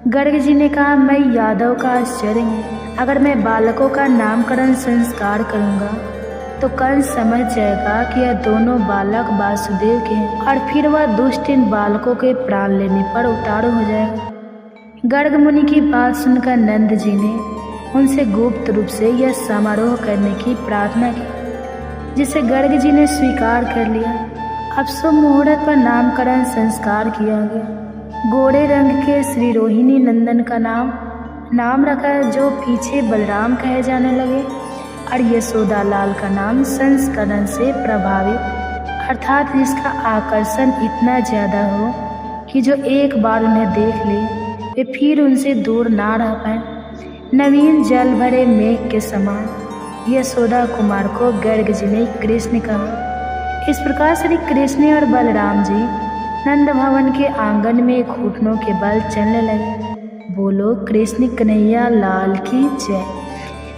गर्ग जी ने कहा, मैं यादव का आश्चर्य हूँ। अगर मैं बालकों का नामकरण संस्कार करूँगा तो कंस समझ जाएगा कि यह दोनों बालक वासुदेव के हैं और फिर वह दुष्ट इन बालकों के प्राण लेने पर उतारू हो जाएगा। गर्ग मुनि की बात सुनकर नंद जी ने उनसे गुप्त रूप से यह समारोह करने की प्रार्थना की, जिसे गर्ग जी ने स्वीकार कर लिया। अब शुभ मुहूर्त पर नामकरण संस्कार किया गया। गोरे रंग के श्री रोहिणी नंदन का नाम रखा, जो पीछे बलराम कहे जाने लगे, और यशोदा लाल का नाम संस्करण से प्रभावित, अर्थात जिसका आकर्षण इतना ज़्यादा हो कि जो एक बार उन्हें देख ले वे फिर उनसे दूर ना रह पाए। नवीन जल भरे मेघ के समान यशोदा कुमार को गर्ग जी ने कृष्ण कहा। इस प्रकार श्री कृष्ण और बलराम जी नंद भवन के आंगन में घुटनों के बल चलने लगे। बोलो कृष्ण कन्हैया लाल की जय।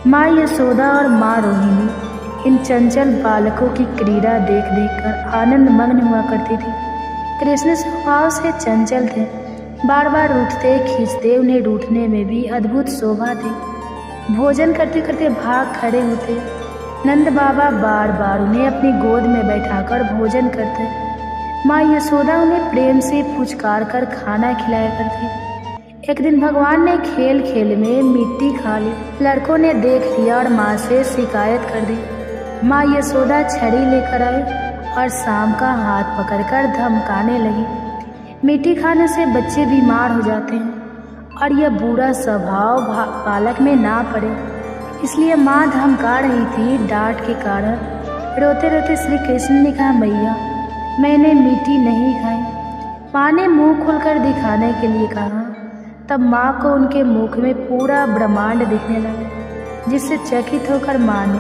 माँ यशोदा और माँ रोहिणी इन चंचल बालकों की क्रीड़ा देख कर आनंद मग्न हुआ करती थी। कृष्ण स्वभाव से चंचल थे, बार बार उठते खींचते, उन्हें रूठने में भी अद्भुत शोभा थी। भोजन करते करते भाग खड़े होते। नंद बाबा बार बार उन्हें अपनी गोद में बैठाकर भोजन करते। माँ यशोदा उन्हें प्रेम से पुचकार कर खाना खिलाया करती। एक दिन भगवान ने खेल खेल में मिट्टी खा ली। लड़कों ने देख लिया और माँ से शिकायत कर दी। माँ यशोदा छड़ी लेकर आई और शाम का हाथ पकड़कर धमकाने लगी। मिट्टी खाने से बच्चे बीमार हो जाते हैं और यह बुरा स्वभाव बालक में ना पड़े, इसलिए माँ धमका रही थी। डांट के कारण रोते रोते श्री कृष्ण ने कहा, मैया मैंने मिट्टी नहीं खाई। माँ ने मुंह खोलकर दिखाने के लिए कहा। तब माँ को उनके मुख में पूरा ब्रह्मांड दिखने लगा, जिससे चकित होकर माँ ने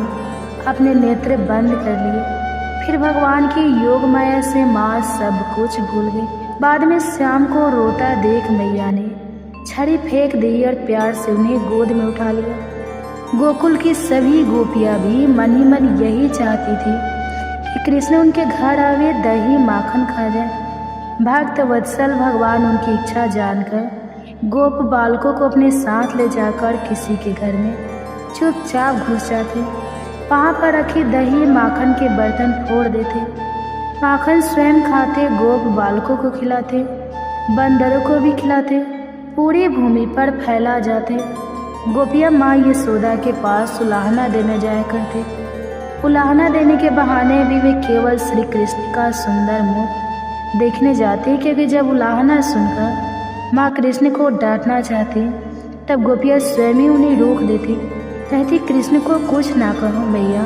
अपने नेत्र बंद कर लिए। फिर भगवान की योग माया से माँ सब कुछ भूल गई। बाद में श्याम को रोता देख मैया ने छड़ी फेंक दी और प्यार से उन्हें गोद में उठा लिया। गोकुल की सभी गोपियाँ भी मन ही मन यही चाहती थी कि कृष्ण उनके घर आवे, दही माखन खा जाए। भक्त वत्सल भगवान उनकी इच्छा जानकर गोप बालकों को अपने साथ ले जाकर किसी के घर में चुपचाप घुस जाते। वहाँ पर रखी दही माखन के बर्तन फोड़ देते। माखन स्वयं खाते, गोप बालकों को खिलाते, बंदरों को भी खिलाते, पूरी भूमि पर फैला जाते। गोपियाँ माँ यशोदा के पास उलाहना देने जाया करते। उलाहना देने के बहाने भी वे केवल श्री कृष्ण का सुंदर मुख देखने जाते, क्योंकि जब उलाहना सुनकर माँ कृष्ण को डांटना चाहती तब गोपियाँ स्वयं ही उन्हें रोक देती, कहती कृष्ण को कुछ ना कहो मैया।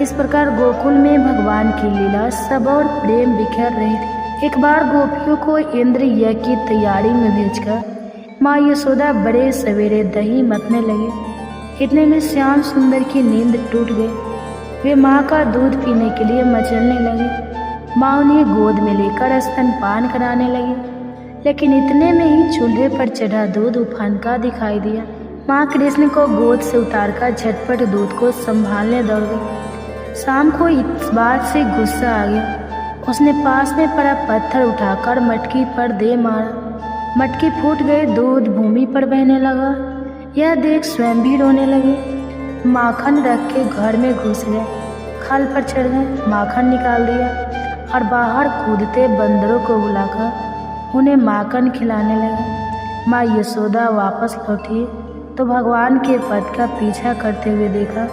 इस प्रकार गोकुल में भगवान की लीला सब और प्रेम बिखर रही थी। एक बार गोपियों को इंद्र यज्ञ की तैयारी में भेजकर माँ यशोदा बड़े सवेरे दही मतने लगे। इतने में श्याम सुंदर की नींद टूट गई। वे माँ का दूध पीने के लिए मचलने लगे। माँ उन्हें गोद में लेकर स्तनपान कराने लगी, लेकिन इतने में ही चूल्हे पर चढ़ा दूध उफान का दिखाई दिया। माँ कृष्ण को गोद से उतारकर झटपट दूध को संभालने दौड़ गई। शाम को इस बात से गुस्सा आ गया। उसने पास में पड़ा पत्थर उठाकर मटकी पर दे मारा। मटकी फूट गई, दूध भूमि पर बहने लगा। यह देख स्वयं भी रोने लगे। माखन रख के घर में घुस गए, खल पर चढ़ गए, माखन निकाल दिया और बाहर कूदते बंदरों को बुलाकर उन्हें माखन खिलाने लगे। माँ यशोदा वापस लौटी तो भगवान के पद का पीछा करते हुए देखा।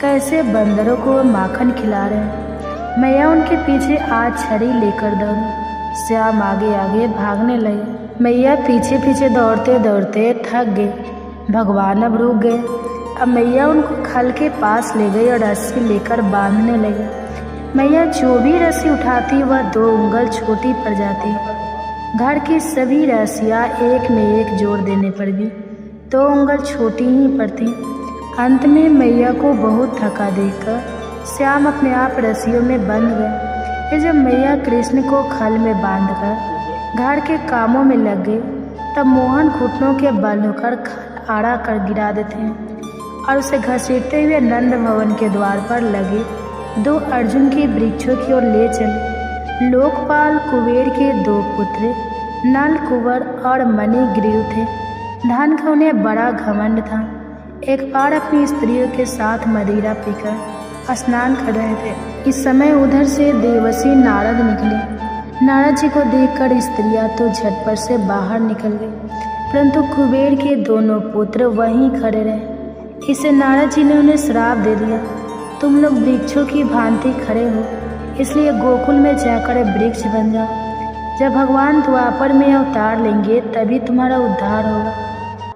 कैसे बंदरों को माखन खिला रहे हैं। मैया उनके पीछे आज छड़ी लेकर दौड़ी। श्याम आगे आगे भागने लगे। मैया पीछे पीछे दौड़ते दौड़ते थक गए। भगवान अब रुक गए। अब मैया उनको खल के पास ले गई और रस्सी लेकर बांधने लगे। मैया जो भी रस्सी उठाती वह 2 उंगल छोटी पड़ जाती। घर की सभी रस्सियाँ एक में एक जोड़ देने पर भी 2 उंगल छोटी ही पड़ती। अंत में मैया को बहुत थका देखकर श्याम अपने आप रस्सियों में बंध गए। फिर जब मैया कृष्ण को खल में बांधकर घर के कामों में लग गए, तब मोहन घुटनों के बल होकर खल आड़ा कर गिरा देते हैं और उसे घसीटते हुए नंद भवन के द्वार पर लगे 2 अर्जुन के वृक्षों की ओर ले चले। लोकपाल कुबेर के 2 पुत्र नल कुंवर और मणिग्रीव थे। धन का उन्हें बड़ा घमंड था। एक बार अपनी स्त्रियों के साथ मदिरा पीकर स्नान कर रहे थे। इस समय उधर से देवर्षि नारद निकले। नारद जी को देखकर स्त्रियां तो झटपट से बाहर निकल गई, परंतु कुबेर के दोनों पुत्र वहीं खड़े रहे। इसे नारद जी ने उन्हें श्राप दे दिया, तुम लोग वृक्षों की भांति खड़े हो, इसलिए गोकुल में जाकर वृक्ष बन जाओ। जब भगवान द्वापर में अवतार लेंगे तभी तुम्हारा उद्धार होगा।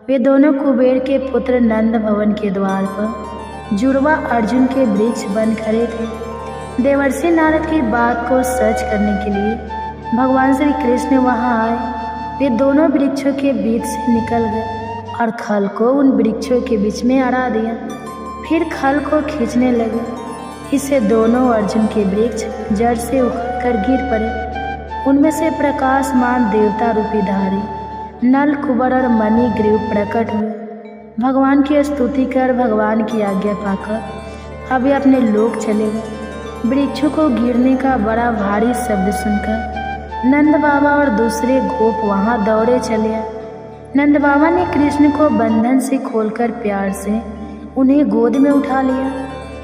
वे दोनों कुबेर के पुत्र नंद भवन के द्वार पर जुड़वा अर्जुन के वृक्ष बन खड़े थे। देवर्षि नारद की बात को सच करने के लिए भगवान श्री कृष्ण वहां आए। वे दोनों वृक्षों के बीच से निकल गए और खल को उन वृक्षों के बीच में अड़ा दिया। फिर खल को खींचने लगे। इससे दोनों अर्जुन के वृक्ष जड़ से उखड़कर गिर पड़े। उनमें से प्रकाशमान देवता रूपी धारी नल कुंवर और मणिग्रीव प्रकट हुए। भगवान की स्तुति कर भगवान की आज्ञा पाकर अब वे अपने लोक चले गए। वृक्षों को गिरने का बड़ा भारी शब्द सुनकर नंद बाबा और दूसरे गोप वहां दौड़े चले आए। नंद बाबा ने कृष्ण को बंधन से खोलकर प्यार से उन्हें गोद में उठा लिया।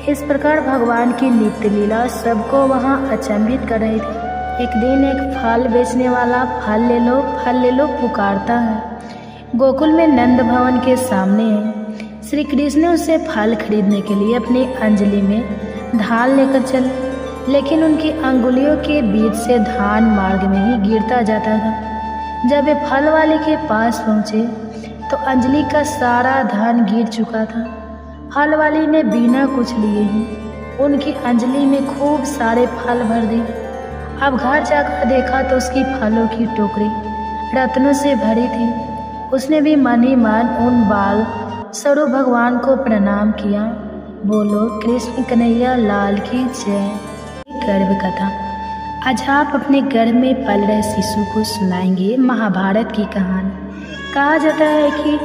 इस प्रकार भगवान की नित्य लीला सबको वहां अचंभित कर रही थी। एक दिन एक फल बेचने वाला फल ले लो पुकारता है। गोकुल में नंद भवन के सामने है। श्री कृष्ण उससे फल खरीदने के लिए अपनी अंजलि में धान लेकर चले, लेकिन उनकी अंगुलियों के बीच से धान मार्ग में ही गिरता जाता था। जब वे फल वाले के पास पहुँचे तो अंजलि का सारा धान गिर चुका था। फल वाली ने बिना कुछ लिए ही उनकी अंजलि में खूब सारे फल भर दिए। अब घर जाकर देखा तो उसकी फलों की टोकरी रत्नों से भरी थी। उसने भी मन ही मन उन बाल स्वरूप भगवान को प्रणाम किया। बोलो कृष्ण कन्हैया लाल की जय। गर्भ कथा। आज आप अपने गर्भ में पल रहे शिशु को सुनाएंगे महाभारत की कहानी। कहा जाता है कि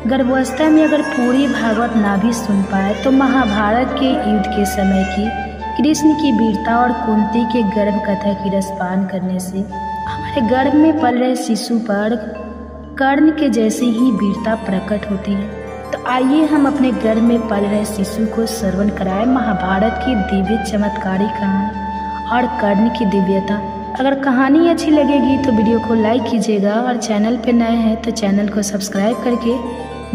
गर्भावस्था में अगर पूरी भागवत ना भी सुन पाए तो महाभारत के युद्ध के समय की कृष्ण की वीरता और कुंती के गर्भ कथा की रसपान करने से हमारे गर्भ में पल रहे शिशु पर कर्ण के जैसी ही वीरता प्रकट होती है। तो आइए हम अपने गर्भ में पल रहे शिशु को श्रवण कराएं महाभारत की दिव्य चमत्कारी कहानी और कर्ण की दिव्यता। अगर कहानी अच्छी लगेगी तो वीडियो को लाइक कीजिएगा और चैनल पर नए हैं तो चैनल को सब्सक्राइब करके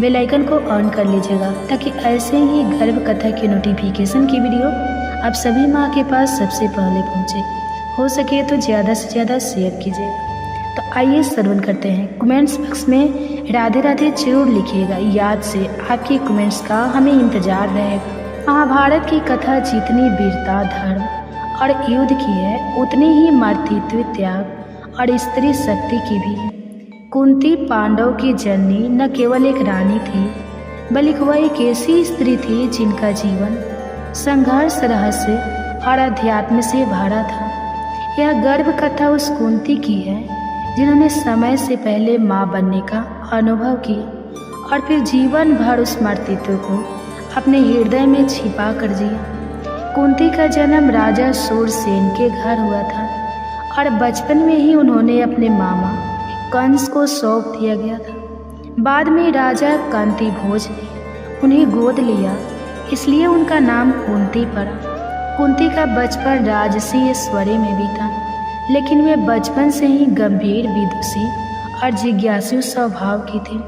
बेल आइकन को ऑन कर लीजिएगा, ताकि ऐसे ही गर्भ कथा की नोटिफिकेशन की वीडियो आप सभी माँ के पास सबसे पहले पहुँचे। हो सके तो ज़्यादा से ज़्यादा शेयर कीजिए। तो आइए श्रवण करते हैं। कमेंट्स बॉक्स में राधे राधे जरूर लिखिएगा। याद से आपकी कमेंट्स का हमें इंतज़ार रहेगा। महाभारत की कथा जितनी वीरता, धर्म और युद्ध की है उतनी ही मातृत्व, त्याग और स्त्री शक्ति की भी है। कुंती पांडव की जननी न केवल एक रानी थी, बल्कि वह एक ऐसी स्त्री थी जिनका जीवन संघर्ष, रहस्य और अध्यात्म से भरा था। यह गर्भ कथा उस कुंती की है जिन्होंने समय से पहले माँ बनने का अनुभव किया और फिर जीवन भर उस मातृत्व को अपने हृदय में छिपा कर जिया। कुंती का जन्म राजा सूरसेन के घर हुआ था और बचपन में ही उन्होंने अपने मामा कंस को सौंप दिया गया था। बाद में राजा कांति भोज ने उन्हें गोद लिया, इसलिए उनका नाम कुंती पड़ा। कुंती का बचपन राजसी ऐश्वर्य में भी था, लेकिन वे बचपन से ही गंभीर, विदुषी और जिज्ञासु स्वभाव की थी।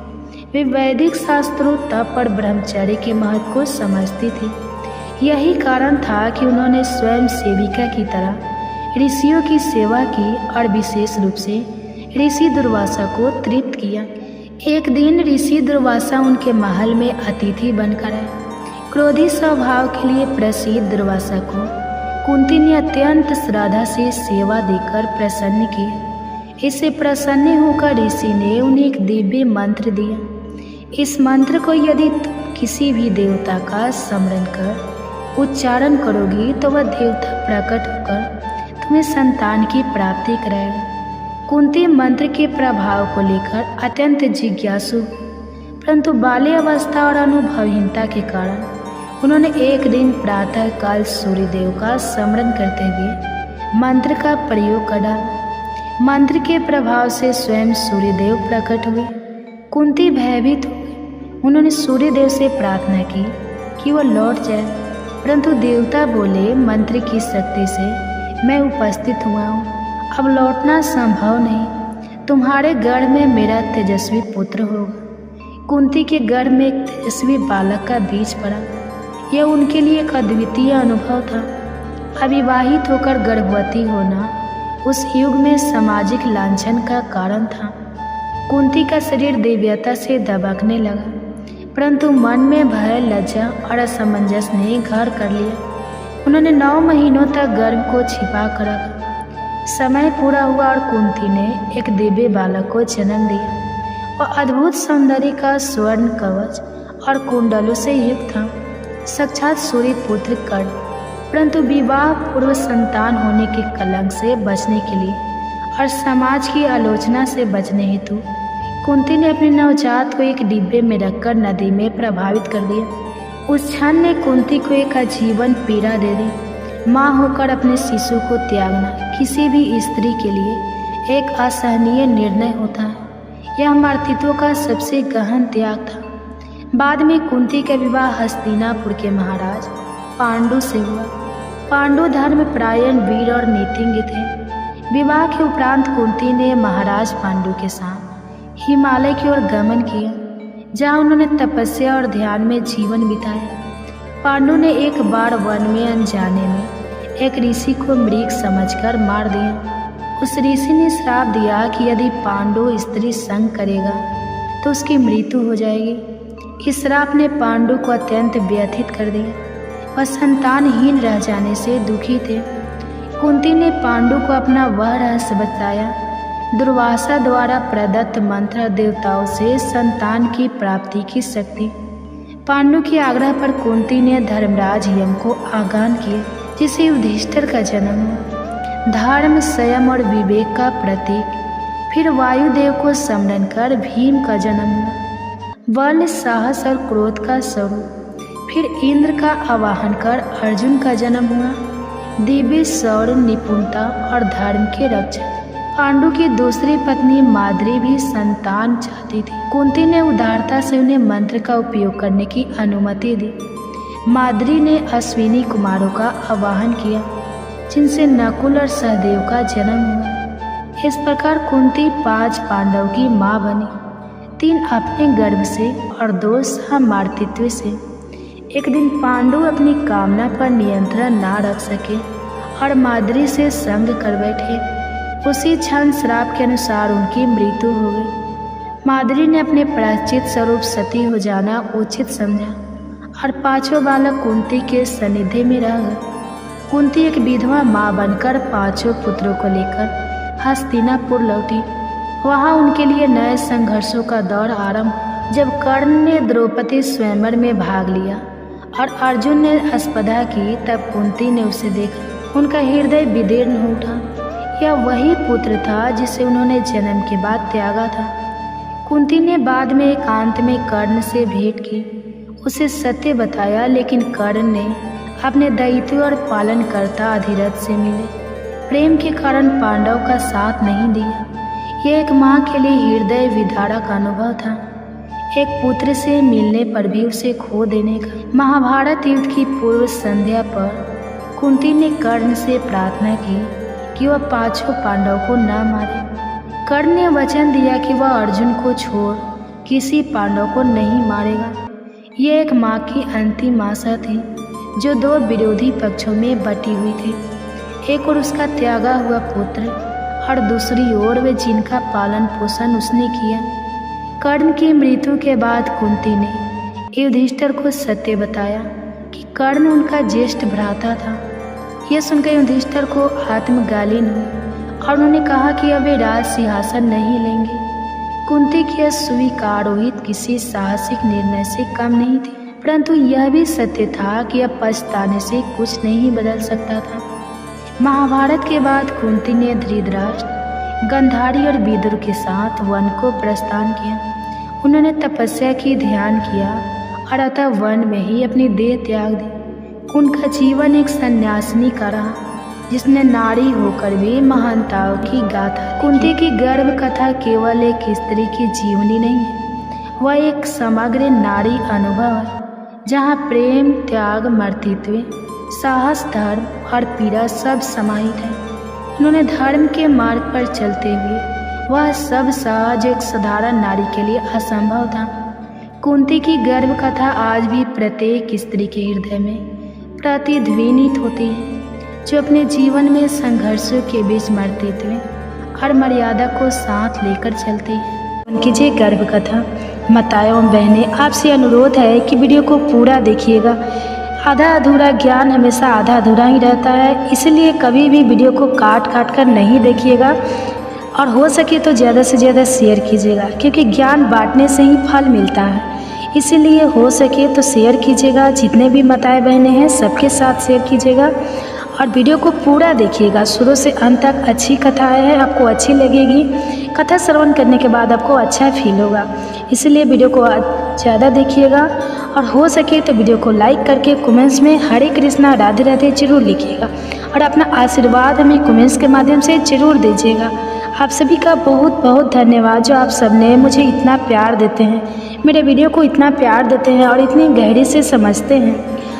वे वैदिक शास्त्रों, तप और ब्रह्मचर्य के महत्व को समझती थी। यही कारण था कि उन्होंने स्वयं सेविका की तरह ऋषियों की सेवा की और विशेष रूप से ऋषि दुर्वासा को तृप्त किया। एक दिन ऋषि दुर्वासा उनके महल में अतिथि बनकर आए। क्रोधी स्वभाव के लिए प्रसिद्ध दुर्वासा को कुंती ने अत्यंत श्रद्धा से सेवा देकर प्रसन्न किया। इससे प्रसन्न होकर ऋषि ने उन्हें एक दिव्य मंत्र दिया। इस मंत्र को यदि तुम किसी भी देवता का स्मरण कर उच्चारण करोगी तो वह देवता प्रकट होकर तुम्हें संतान की प्राप्ति कराएगा। कुंती मंत्र के प्रभाव को लेकर अत्यंत जिज्ञासु, परंतु बाल्य अवस्था और अनुभवहीनता के कारण उन्होंने एक दिन प्रातः काल सूर्यदेव का स्मरण करते हुए मंत्र का प्रयोग कर डाला। मंत्र के प्रभाव से स्वयं सूर्यदेव प्रकट हुए। कुंती भयभीत हो गई। उन्होंने सूर्यदेव से प्रार्थना की कि वह लौट जाए, परंतु देवता बोले, मंत्र की शक्ति से मैं उपस्थित हुआ हूँ, अब लौटना संभव नहीं। तुम्हारे गर्भ में मेरा तेजस्वी पुत्र होगा। कुंती के गर्भ में एक तेजस्वी बालक का बीज पड़ा। यह उनके लिए एक अद्वितीय अनुभव था। अविवाहित होकर गर्भवती होना उस युग में सामाजिक लांछन का कारण था। कुंती का शरीर दिव्यता से दबकने लगा, परंतु मन में भय, लज्जा और असमंजस ने घर कर लिया। उन्होंने 9 महीनों तक गर्भ को छिपा कर रखा। समय पूरा हुआ और कुंती ने एक दिव्य बालक को जन्म दिया। वह अद्भुत सौंदर्य का स्वर्ण कवच और कुंडलों से युक्त था, साक्षात सूर्य पुत्र कर्ण। परंतु विवाह पूर्व संतान होने के कलंक से बचने के लिए और समाज की आलोचना से बचने हेतु कुंती ने अपने नवजात को एक डिब्बे में रखकर नदी में प्रभावित कर दिया। उस क्षण ने कुंती को एक आजीवन पीड़ा दे दी। माँ होकर अपने शिशु को त्यागना किसी भी स्त्री के लिए एक असहनीय निर्णय होता है। यह मातृत्व का सबसे गहन त्याग था। बाद में कुंती का विवाह हस्तिनापुर के महाराज पांडु से हुआ। पांडु धर्मपरायण, वीर और नीतिज्ञ थे। विवाह के उपरांत कुंती ने महाराज पांडु के साथ हिमालय की ओर गमन किया, जहाँ उन्होंने तपस्या और ध्यान में जीवन बिताया। पांडु ने एक बार वन में अनजाने में एक ऋषि को मृग समझकर मार दिया। उस ऋषि ने श्राप दिया कि यदि पांडु स्त्री संग करेगा तो उसकी मृत्यु हो जाएगी। इस श्राप ने पांडु को अत्यंत व्यथित कर दिया। वह संतानहीन रह जाने से दुखी थे। कुंती ने पांडु को अपना वह रहस्य बताया। दुर्वासा द्वारा प्रदत्त मंत्र देवताओं से संतान की प्राप्ति की शक्ति। पांडु के आग्रह पर कुंती ने धर्मराज यम को आगान किया, जिसे युधिष्ठिर का जन्म हुआ। धर्म, संयम और विवेक का प्रतीक। फिर वायुदेव को स्मरण कर भीम का जन्म हुआ, बल, साहस और क्रोध का स्वरूप। फिर इंद्र का आवाहन कर अर्जुन का जन्म हुआ, दिव्य शौर्य, निपुणता और धर्म के रक्षक। पांडु की दूसरी पत्नी माद्री भी संतान चाहती थी। कुंती ने उदारता से उन्हें मंत्र का उपयोग करने की अनुमति दी। माद्री ने अश्विनी कुमारों का आवाहन किया, जिनसे नकुल और सहदेव का जन्म हुआ। इस प्रकार कुंती 5 पांडव की माँ बनी, 3 अपने गर्भ से और 2 सहमातृत्व से। एक दिन पांडु अपनी कामना पर नियंत्रण ना रख सके और माद्री से संग कर बैठे। उसी क्षण श्राप के अनुसार उनकी मृत्यु हो गई। माद्री ने अपने प्रायश्चित स्वरूप सती हो जाना उचित समझा और 5 बालक कुंती के सानिध्य में रह गए। कुंती एक विधवा माँ बनकर 5 पुत्रों को लेकर हस्तिनापुर लौटी। वहाँ उनके लिए नए संघर्षों का दौर आरंभ। जब कर्ण ने द्रौपदी स्वयंवर में भाग लिया और अर्जुन ने स्पर्धा की, तब कुंती ने उसे देखा। उनका हृदय विदीर्ण हो उठा। यह वही पुत्र था जिसे उन्होंने जन्म के बाद त्यागा था। कुंती ने बाद में एकांत में कर्ण से भेंट की, उसे सत्य बताया, लेकिन कर्ण ने अपने दैत्य और पालनकर्ता अधिरथ से मिले। प्रेम के कारण पांडव का साथ नहीं दिया। यह एक माँ के लिए हृदय विदारक अनुभव था, एक पुत्र से मिलने पर भी उसे खो देने का। महाभारत युद्ध की पूर्व संध्या पर कुंती ने कर्ण से प्रार्थना की कि वह 5 पांडव को न मारे। कर्ण ने वचन दिया कि वह अर्जुन को छोड़ किसी पांडव को नहीं मारेगा। यह एक माँ की अंतिम आशा थी। जो दो विरोधी पक्षों में बटी हुई थी, एक और उसका त्यागा हुआ पुत्र और दूसरी ओर वे जिनका पालन पोषण उसने किया। कर्ण की मृत्यु के बाद कुंती ने युधिष्ठिर को सत्य बताया कि कर्ण उनका ज्येष्ठ भ्राता था। यह सुनकर युधिष्ठिर को आत्मगालीन हुई और उन्होंने कहा कि अब वे राज सिंहासन नहीं लेंगे। कुंती की स्वीकार उचित किसी साहसिक निर्णय से कम नहीं थी, परंतु यह भी सत्य था कि अब पछताने से कुछ नहीं बदल सकता था। महाभारत के बाद कुंती ने धृतराष्ट्र, गांधारी और विदुर के साथ वन को प्रस्थान किया। उन्होंने तपस्या की, ध्यान किया और अतः वन में ही अपनी देह त्याग दी। उनका जीवन एक सन्यासिनी का रहा, जिसने नारी होकर भी महानताओं की गाथा। कुंती की गर्भ कथा केवल एक स्त्री की जीवनी नहीं है, वह एक समग्र नारी अनुभव है, जहाँ प्रेम, त्याग, मर्तित्व, साहस, धर्म और पीड़ा सब समाहित है। उन्होंने धर्म के मार्ग पर चलते हुए वह सब सहज एक साधारण नारी के लिए असंभव था। कुंती की गर्भ कथा आज भी प्रत्येक स्त्री के हृदय में प्रतिध्वनित होती है, जो अपने जीवन में संघर्षों के बीच मर्तित्व और मर्यादा को साथ लेकर चलती है। उनकी जे गर्भ कथा माताओं बहनें, आपसे अनुरोध है कि वीडियो को पूरा देखिएगा। आधा अधूरा ज्ञान हमेशा आधा अधूरा ही रहता है, इसलिए कभी भी वीडियो को काट कर नहीं देखिएगा और हो सके तो ज़्यादा से ज़्यादा शेयर कीजिएगा, क्योंकि ज्ञान बांटने से ही फल मिलता है। इसीलिए हो सके तो शेयर कीजिएगा, जितने भी माताएं बहनें हैं सबके साथ शेयर कीजिएगा और वीडियो को पूरा देखिएगा शुरू से अंत तक। अच्छी कथाएं हैं, आपको अच्छी लगेगी। कथा श्रवण करने के बाद आपको अच्छा फील होगा, इसलिए वीडियो को ज़्यादा देखिएगा और हो सके तो वीडियो को लाइक करके कमेंट्स में हरे कृष्णा राधे राधे जरूर लिखिएगा और अपना आशीर्वाद हमें कमेंट्स के माध्यम से जरूर दीजिएगा। आप सभी का बहुत बहुत धन्यवाद, जो आप सबने मुझे इतना प्यार देते हैं, मेरे वीडियो को इतना प्यार देते हैं और इतनी गहरे से समझते हैं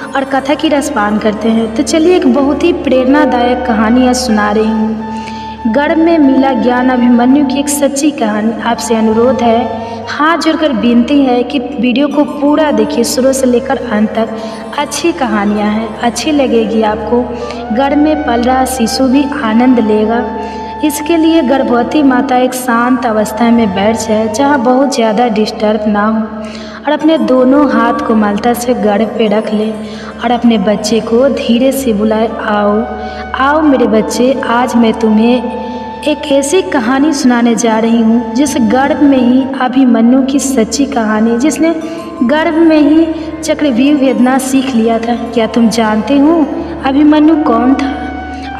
और कथा की रसपान करते हैं। तो चलिए एक बहुत ही प्रेरणादायक कहानी आज सुना रही हूँ। गर्भ में मिला ज्ञान, अभिमन्यु की एक सच्ची कहानी। आपसे अनुरोध है, हाथ जोड़कर विनती है कि वीडियो को पूरा देखिए शुरू से लेकर अंत तक। अच्छी कहानियाँ हैं, अच्छी लगेगी आपको। गर्भ में पल रहा शिशु भी आनंद लेगा। इसके लिए गर्भवती माता एक शांत अवस्था में बैठ जाए, जहाँ बहुत ज़्यादा डिस्टर्ब ना हो, और अपने दोनों हाथ को मलता से गर्भ पे रख ले और अपने बच्चे को धीरे से बुलाए, आओ आओ मेरे बच्चे, आज मैं तुम्हें एक ऐसी कहानी सुनाने जा रही हूँ जिस गर्भ में ही अभिमन्यु की सच्ची कहानी, जिसने गर्भ में ही चक्रव्यूह वेदना सीख लिया था। क्या तुम जानते हो अभिमन्यु कौन था?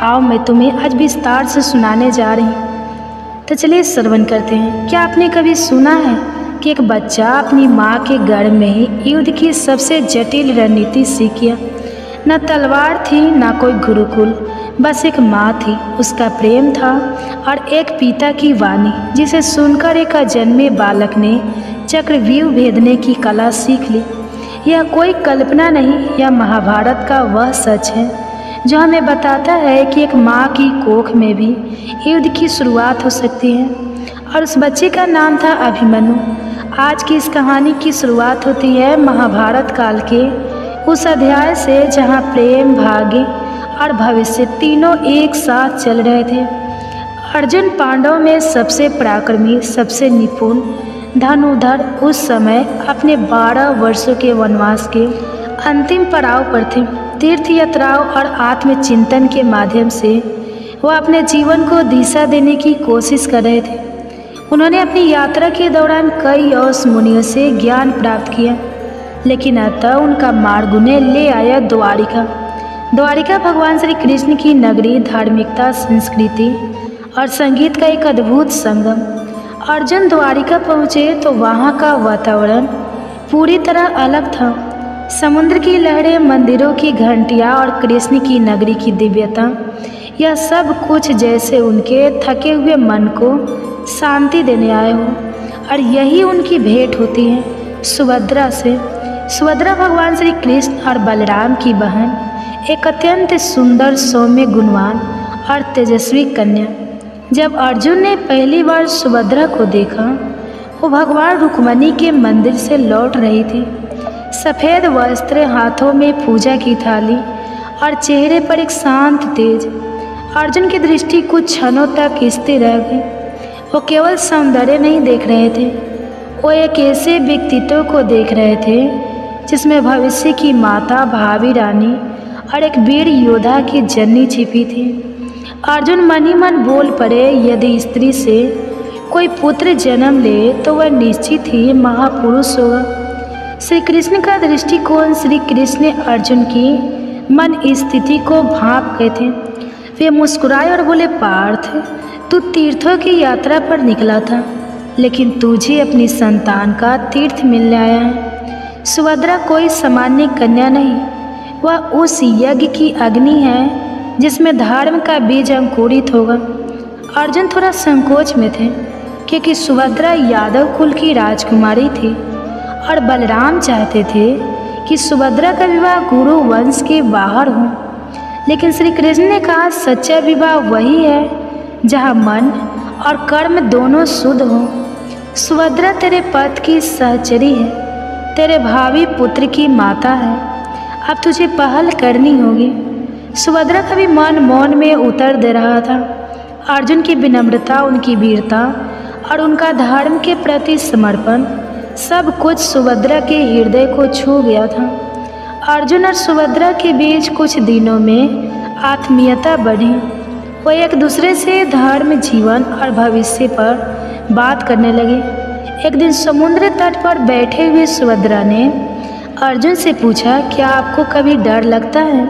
आओ मैं तुम्हें आज विस्तार से सुनाने जा रही हूँ। तो चलिए श्रवण करते हैं। क्या आपने कभी सुना है कि एक बच्चा अपनी माँ के गर्भ में ही युद्ध की सबसे जटिल रणनीति सीख गया? न तलवार थी, न कोई गुरुकुल, बस एक माँ थी, उसका प्रेम था और एक पिता की वाणी, जिसे सुनकर एक अजन्मे बालक ने चक्रव्यूह भेदने की कला सीख ली। यह कोई कल्पना नहीं, यह महाभारत का वह सच है जो हमें बताता है कि एक माँ की कोख में भी युद्ध की शुरुआत हो सकती है। और उस बच्चे का नाम था अभिमन्यु। आज की इस कहानी की शुरुआत होती है महाभारत काल के उस अध्याय से, जहाँ प्रेम, भाग्य और भविष्य तीनों एक साथ चल रहे थे। अर्जुन पांडवों में सबसे पराक्रमी, सबसे निपुण धनुर्धर उस समय अपने 12 वर्षों के वनवास के अंतिम पड़ाव पर थे। तीर्थ यात्राओं और आत्मचिंतन के माध्यम से वह अपने जीवन को दिशा देने की कोशिश कर रहे थे। उन्होंने अपनी यात्रा के दौरान कई यश मुनियों से ज्ञान प्राप्त किया, लेकिन अतः उनका मार्ग उन्हें ले आया द्वारिका। द्वारिका भगवान श्री कृष्ण की नगरी, धार्मिकता, संस्कृति और संगीत का एक अद्भुत संगम। अर्जुन द्वारिका पहुँचे तो वहाँ का वातावरण पूरी तरह अलग था। समुद्र की लहरें, मंदिरों की घंटियाँ और कृष्ण की नगरी की दिव्यता, यह सब कुछ जैसे उनके थके हुए मन को शांति देने आए हो। और यही उनकी भेंट होती है सुभद्रा से। सुभद्रा भगवान श्री कृष्ण और बलराम की बहन, एक अत्यंत सुंदर, सौम्य, गुणवान और तेजस्वी कन्या। जब अर्जुन ने पहली बार सुभद्रा को देखा, वो भगवान रुक्मणी के मंदिर से लौट रही थी। सफ़ेद वस्त्र, हाथों में पूजा की थाली और चेहरे पर एक शांत तेज। अर्जुन की दृष्टि कुछ क्षणों तक स्थिर रह गई। वो केवल सौंदर्य नहीं देख रहे थे, वो एक ऐसे व्यक्तित्व को देख रहे थे जिसमें भविष्य की माता, भावी रानी और एक वीर योद्धा की जननी छिपी थी। अर्जुन मन ही मन बोल पड़े, यदि स्त्री से कोई पुत्र जन्म ले तो वह निश्चित ही महापुरुष होगा। श्री कृष्ण का दृष्टिकोण, श्री कृष्ण अर्जुन की मन स्थिति को भांप गए थे। वे मुस्कुराए और बोले, पार्थ, तू तीर्थों की यात्रा पर निकला था, लेकिन तुझे अपनी संतान का तीर्थ मिलने आया है। सुभद्रा कोई सामान्य कन्या नहीं, वह उस यज्ञ की अग्नि है जिसमें धर्म का बीज अंकुरित होगा। अर्जुन थोड़ा संकोच में थे, क्योंकि सुभद्रा यादव कुल की राजकुमारी थी और बलराम चाहते थे कि सुभद्रा का विवाह गुरु वंश के बाहर हो। लेकिन श्री कृष्ण ने कहा, सच्चा विवाह वही है जहाँ मन और कर्म दोनों शुद्ध हो। सुभद्रा तेरे पति की सहचरी है, तेरे भावी पुत्र की माता है। अब तुझे पहल करनी होगी। सुभद्रा का भी मन मौन में उतर दे रहा था। अर्जुन की विनम्रता, उनकी वीरता और उनका धर्म के प्रति समर्पण, सब कुछ सुभद्रा के हृदय को छू गया था। अर्जुन और सुभद्रा के बीच कुछ दिनों में आत्मीयता बढ़ी। वो एक दूसरे से धर्म, जीवन और भविष्य पर बात करने लगे। एक दिन समुद्र तट पर बैठे हुए सुभद्रा ने अर्जुन से पूछा, क्या आपको कभी डर लगता है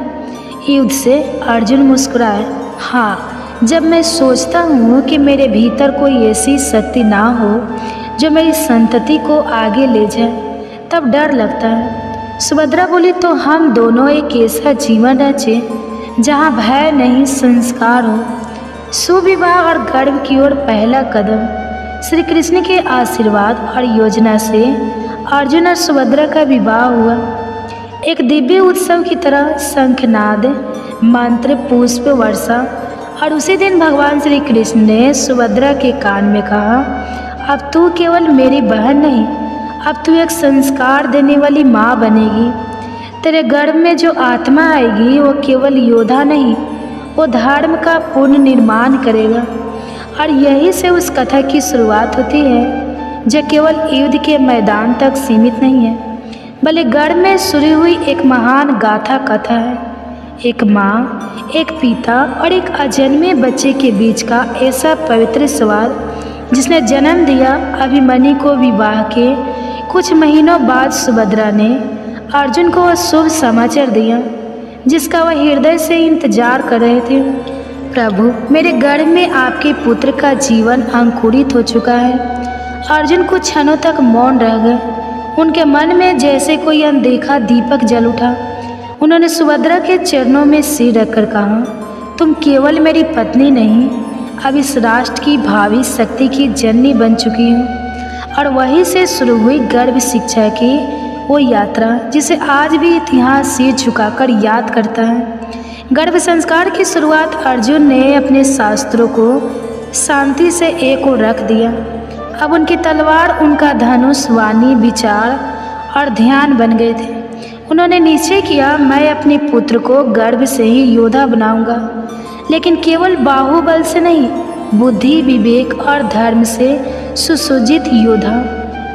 युद्ध से? अर्जुन मुस्कुराए, हाँ, जब मैं सोचता हूँ कि मेरे भीतर कोई ऐसी शक्ति ना हो जो मेरी संतति को आगे ले जाए, तब डर लगता है। सुभद्रा बोली, तो हम दोनों एक ऐसा जीवन रचे जहाँ भय नहीं, संस्कार हो। सुविवाह और गर्व की ओर पहला कदम। श्री कृष्ण के आशीर्वाद और योजना से अर्जुन और सुभद्रा का विवाह हुआ। एक दिव्य उत्सव की तरह शंखनाद, मंत्र, पुष्प वर्षा। और उसी दिन भगवान श्री कृष्ण ने सुभद्रा के कान में कहा, अब तू केवल मेरी बहन नहीं, अब तू एक संस्कार देने वाली माँ बनेगी। तेरे गर्भ में जो आत्मा आएगी वो केवल योद्धा नहीं, वो धर्म का पुनर्निर्माण करेगा। और यही से उस कथा की शुरुआत होती है जो केवल युद्ध के मैदान तक सीमित नहीं है, बल्कि गर्भ में शुरू हुई एक महान गाथा कथा है। एक माँ, एक पिता और एक अजन्मे बच्चे के बीच का ऐसा पवित्र संवाद जिसने जन्म दिया अभिमन्यु को। विवाह के कुछ महीनों बाद सुभद्रा ने अर्जुन को वह शुभ समाचार दिया जिसका वह हृदय से इंतजार कर रहे थे। प्रभु, मेरे गर्भ में आपके पुत्र का जीवन अंकुरित हो चुका है। अर्जुन कुछ क्षणों तक मौन रह गए। उनके मन में जैसे कोई अनदेखा दीपक जल उठा। उन्होंने सुभद्रा के चरणों में सिर रखकर कहा, तुम केवल मेरी पत्नी नहीं, अब इस राष्ट्र की भावी शक्ति की जननी बन चुकी हो। और वहीं से शुरू हुई गर्भ शिक्षा की वो यात्रा जिसे आज भी इतिहास सिर झुकाकर याद करता है। गर्भ संस्कार की शुरुआत अर्जुन ने अपने शास्त्रों को शांति से एक ओर रख दिया। अब उनकी तलवार, उनका धनुष, वाणी, विचार और ध्यान बन गए थे। उन्होंने निश्चय किया, मैं अपने पुत्र को गर्भ से ही योद्धा बनाऊंगा, लेकिन केवल बाहुबल से नहीं, बुद्धि, विवेक और धर्म से सुसज्जित योद्धा।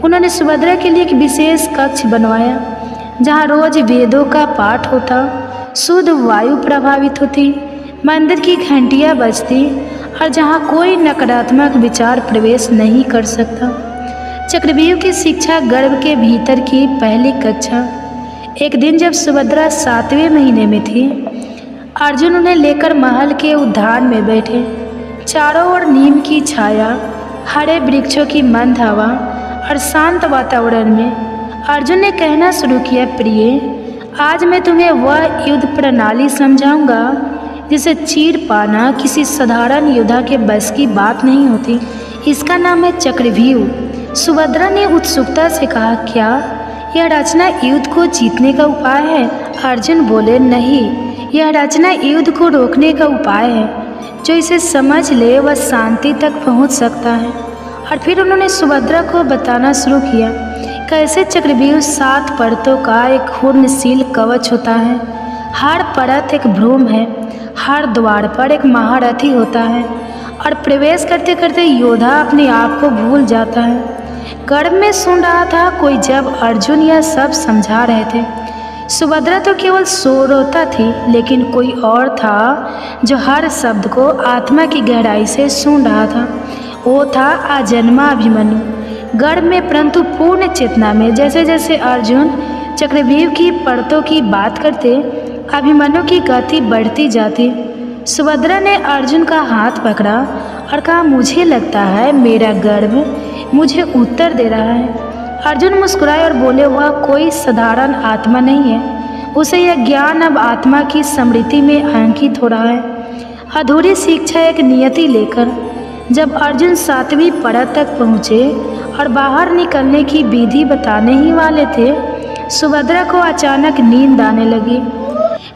उन्होंने सुभद्रा के लिए एक विशेष कक्ष बनवाया जहाँ रोज वेदों का पाठ होता, शुद्ध वायु प्रभावित होती, मंदिर की घंटियाँ बजती और जहाँ कोई नकारात्मक विचार प्रवेश नहीं कर सकता। चक्रव्यूह की शिक्षा, गर्भ के भीतर की पहली कक्षा। एक दिन जब सुभद्रा 7वें महीने में थी, अर्जुन उन्हें लेकर महल के उद्यान में बैठे। चारों ओर नीम की छाया, हरे वृक्षों की मंद हवा और शांत वातावरण में अर्जुन ने कहना शुरू किया, प्रिय, आज मैं तुम्हें वह युद्ध प्रणाली समझाऊंगा जिसे चीर पाना किसी साधारण योद्धा के बस की बात नहीं होती। इसका नाम है चक्रव्यूह। सुभद्रा ने उत्सुकता से कहा, क्या यह रचना युद्ध को जीतने का उपाय है? अर्जुन बोले, नहीं, यह रचना युद्ध को रोकने का उपाय है। जो इसे समझ ले वह शांति तक पहुंच सकता है। और फिर उन्होंने सुभद्रा को बताना शुरू किया कैसे चक्रव्यूह 7 परतों का एक घूर्णशील कवच होता है। हर परत एक भ्रूण है, हर द्वार पर एक महारथी होता है और प्रवेश करते करते योद्धा अपने आप को भूल जाता है। गर्भ में सुन रहा था कोई जब अर्जुन यह सब समझा रहे थे। सुभद्रा तो केवल श्रोता थी, लेकिन कोई और था जो हर शब्द को आत्मा की गहराई से सुन रहा था। वो था अजन्मा अभिमन्यु, गर्भ में परंतु पूर्ण चेतना में। जैसे जैसे अर्जुन चक्रव्यूह की परतों की बात करते, अभिमन्यु की गति बढ़ती जाती। सुभद्रा ने अर्जुन का हाथ पकड़ा और कहा, मुझे लगता है मेरा गर्भ मुझे उत्तर दे रहा है। अर्जुन मुस्कुराए और बोले, वह कोई साधारण आत्मा नहीं है, उसे यह ज्ञान अब आत्मा की स्मृति में अंकित हो रहा है। अधूरी शिक्षा एक नियति लेकर जब अर्जुन 7वीं परत तक पहुँचे और बाहर निकलने की विधि बताने ही वाले थे, सुभद्रा को अचानक नींद आने लगी।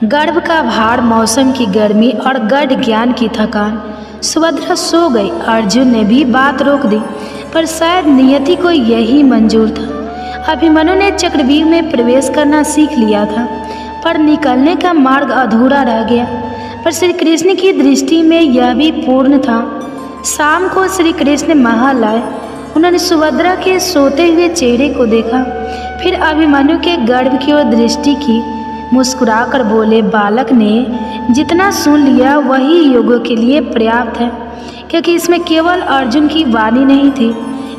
गर्भ का भार, मौसम की गर्मी और गढ़ ज्ञान की थकान, सुभद्रा सो गई। अर्जुन ने भी बात रोक दी, पर शायद नियति को यही मंजूर था। अभिमन्यु ने चक्रव्यूह में प्रवेश करना सीख लिया था, पर निकलने का मार्ग अधूरा रह गया। पर श्री कृष्ण की दृष्टि में यह भी पूर्ण था। शाम को श्री कृष्ण महल आए। उन्होंने सुभद्रा के सोते हुए चेहरे को देखा, फिर अभिमन्यु के गर्भ की ओर दृष्टि की। मुस्कुराकर बोले, बालक ने जितना सुन लिया वही योगों के लिए पर्याप्त है, क्योंकि इसमें केवल अर्जुन की वाणी नहीं थी,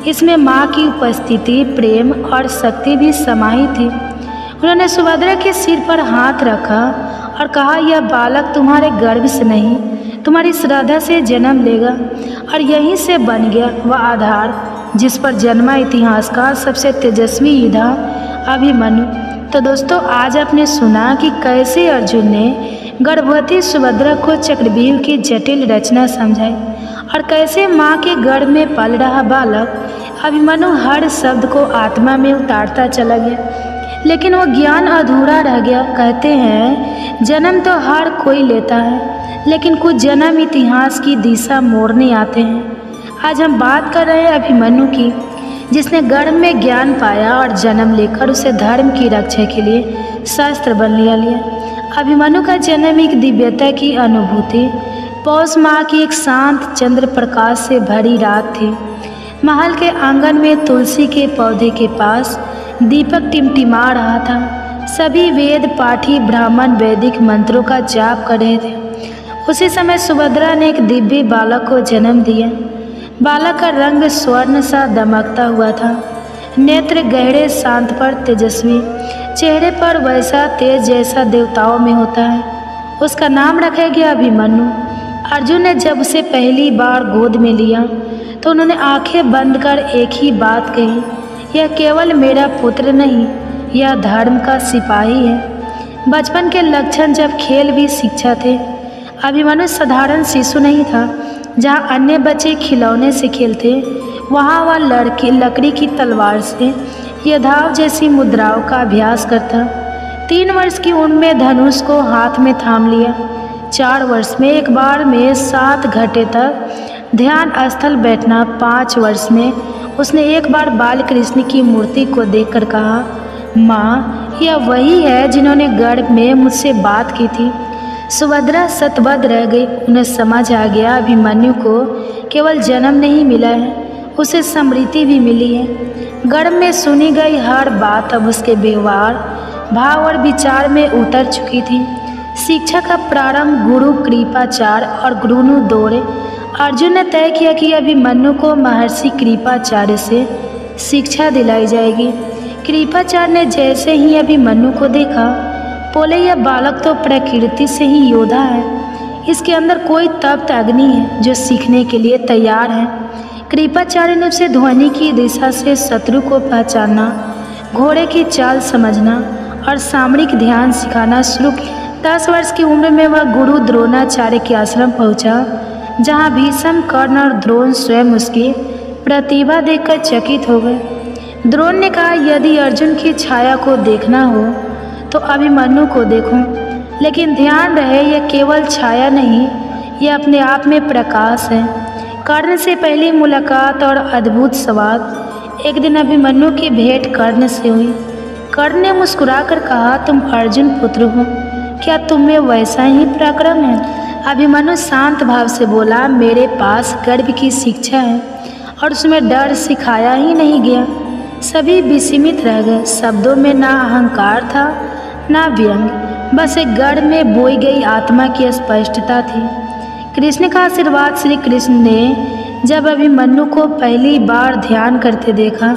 इसमें माँ की उपस्थिति, प्रेम और शक्ति भी समाहित थी। उन्होंने सुभद्रा के सिर पर हाथ रखा और कहा, यह बालक तुम्हारे गर्भ से नहीं, तुम्हारी श्रद्धा से जन्म लेगा और यहीं से बन गया वह आधार जिस पर जन्मा इतिहास का सबसे तेजस्वी योद्धा अभिमन्यु। तो दोस्तों, आज आपने सुना कि कैसे अर्जुन ने गर्भवती सुभद्रा को चक्रव्यूह की जटिल रचना समझाई और कैसे माँ के गर्भ में पल रहा बालक अभिमन्यु हर शब्द को आत्मा में उतारता चला गया, लेकिन वो ज्ञान अधूरा रह गया। कहते हैं जन्म तो हर कोई लेता है, लेकिन कुछ जन्म इतिहास की दिशा मोड़ने आते हैं। आज हम बात कर रहे हैं अभिमन्यु की, जिसने गर्भ में ज्ञान पाया और जन्म लेकर उसे धर्म की रक्षा के लिए शस्त्र बन लिया। अभिमन्यु का जन्म एक दिव्यता की अनुभूति। पौष माह की एक शांत चंद्र प्रकाश से भरी रात थी। महल के आंगन में तुलसी के पौधे के पास दीपक टिमटिमा रहा था। सभी वेद पाठी ब्राह्मण वैदिक मंत्रों का जाप कर रहे थे। उसी समय सुभद्रा ने एक दिव्य बालक को जन्म दिया। बालक का रंग स्वर्ण सा दमकता हुआ था, नेत्र गहरे, शांत पर तेजस्वी, चेहरे पर वैसा तेज जैसा देवताओं में होता है। उसका नाम रखा गया अभिमन्यु। अर्जुन ने जब उसे पहली बार गोद में लिया तो उन्होंने आंखें बंद कर एक ही बात कही, यह केवल मेरा पुत्र नहीं, यह धर्म का सिपाही है। बचपन के लक्षण जब खेल भी शिक्षा थे। अभिमन्यु साधारण शिशु नहीं था। जहाँ अन्य बच्चे खिलौने से खेलते, वहाँ वह लकड़ी की तलवार से योद्धाओं जैसी मुद्राओं का अभ्यास करता। 3 वर्ष की उम्र में धनुष को हाथ में थाम लिया। 4 वर्ष में एक बार में 7 घंटे तक ध्यान स्थल बैठना। 5 वर्ष में उसने एक बार बाल कृष्ण की मूर्ति को देखकर कहा, माँ, यह वही है जिन्होंने गर्भ में मुझसे बात की थी। सुभद्रा सतबद्ध रह गई। उन्हें समझ आ गया अभिमन्यु को केवल जन्म नहीं मिला है, उसे स्मृति भी मिली है। गर्भ में सुनी गई हर बात अब उसके व्यवहार, भाव और विचार में उतर चुकी थी। शिक्षा का प्रारंभ गुरु कृपाचार्य और गुरु दौरे। अर्जुन ने तय किया कि अभिमन्यु को महर्षि कृपाचार्य से शिक्षा दिलाई जाएगी। कृपाचार्य ने जैसे ही अभिमन्यु को देखा बोले, यह बालक तो प्रकृति से ही योद्धा है, इसके अंदर कोई तप्त अग्नि है जो सीखने के लिए तैयार है। कृपाचार्य ने उसे ध्वनि की दिशा से शत्रु को पहचानना, घोड़े की चाल समझना और सामरिक ध्यान सिखाना शुरू किया। 10 वर्ष की उम्र में वह गुरु द्रोणाचार्य के आश्रम पहुंचा, जहां भीष्म, कर्ण और द्रोण स्वयं उसकी प्रतिभा देखकर चकित हो गए। द्रोण ने कहा, यदि अर्जुन की छाया को देखना हो तो अभिमन्यु को देखो, लेकिन ध्यान रहे यह केवल छाया नहीं, यह अपने आप में प्रकाश है। कर्ण से पहली मुलाकात और अद्भुत संवाद एक दिन अभिमन्यु की भेंट कर्ण से हुई। कर्ण ने मुस्कुराकर कहा, तुम अर्जुन पुत्र हो, क्या तुम में वैसा ही पराक्रम है? अभिमन्यु शांत भाव से बोला, मेरे पास गर्व की शिक्षा है और उसमें डर सिखाया ही नहीं गया। सभी विस्मित रह गए। शब्दों में ना अहंकार था ना व्यंग, बस एक गर्भ में बोई गई आत्मा की स्पष्टता थी। कृष्ण का आशीर्वाद। श्री कृष्ण ने जब अभिमन्यु को पहली बार ध्यान करते देखा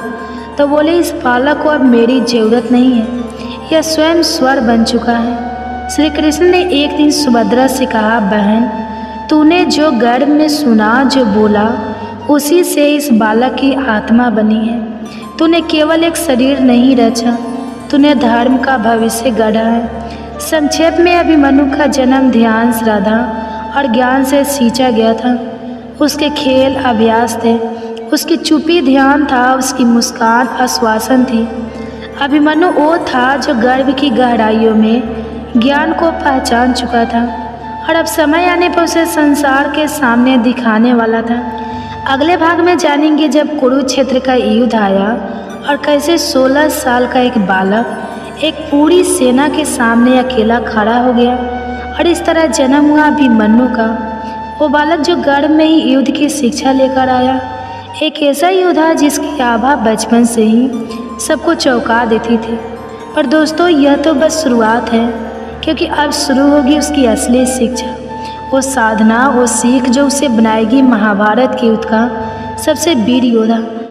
तो बोले, इस बालक को अब मेरी जरूरत नहीं है, यह स्वयं स्वर बन चुका है। श्री कृष्ण ने एक दिन सुभद्रा से कहा, बहन, तूने जो गर्भ में सुना, जो बोला, उसी से इस बालक की आत्मा बनी है। तूने केवल एक शरीर नहीं रचा, तूने धर्म का भविष्य गढ़ा है। संक्षेप में अभिमन्यु का जन्म ध्यान, श्रद्धा और ज्ञान से सींचा गया था। उसके खेल अभ्यास थे, उसकी चुप्पी ध्यान था, उसकी मुस्कान आश्वासन थी। अभिमन्यु वो था जो गर्भ की गहराइयों में ज्ञान को पहचान चुका था और अब समय आने पर उसे संसार के सामने दिखाने वाला था। अगले भाग में जानेंगे जब कुरुक्षेत्र का युद्ध आया और कैसे 16 साल का एक बालक एक पूरी सेना के सामने अकेला खड़ा हो गया और इस तरह जन्म हुआ अभिमन्यु का। वो बालक जो गर्भ में ही युद्ध की शिक्षा लेकर आया, एक ऐसा योद्धा जिसकी आभा बचपन से ही सबको चौंका देती थी। पर दोस्तों, यह तो बस शुरुआत है, क्योंकि अब शुरू होगी उसकी असली शिक्षा, वो साधना, वो सीख जो उसे बनाएगी महाभारत के युद्ध का सबसे वीर योद्धा।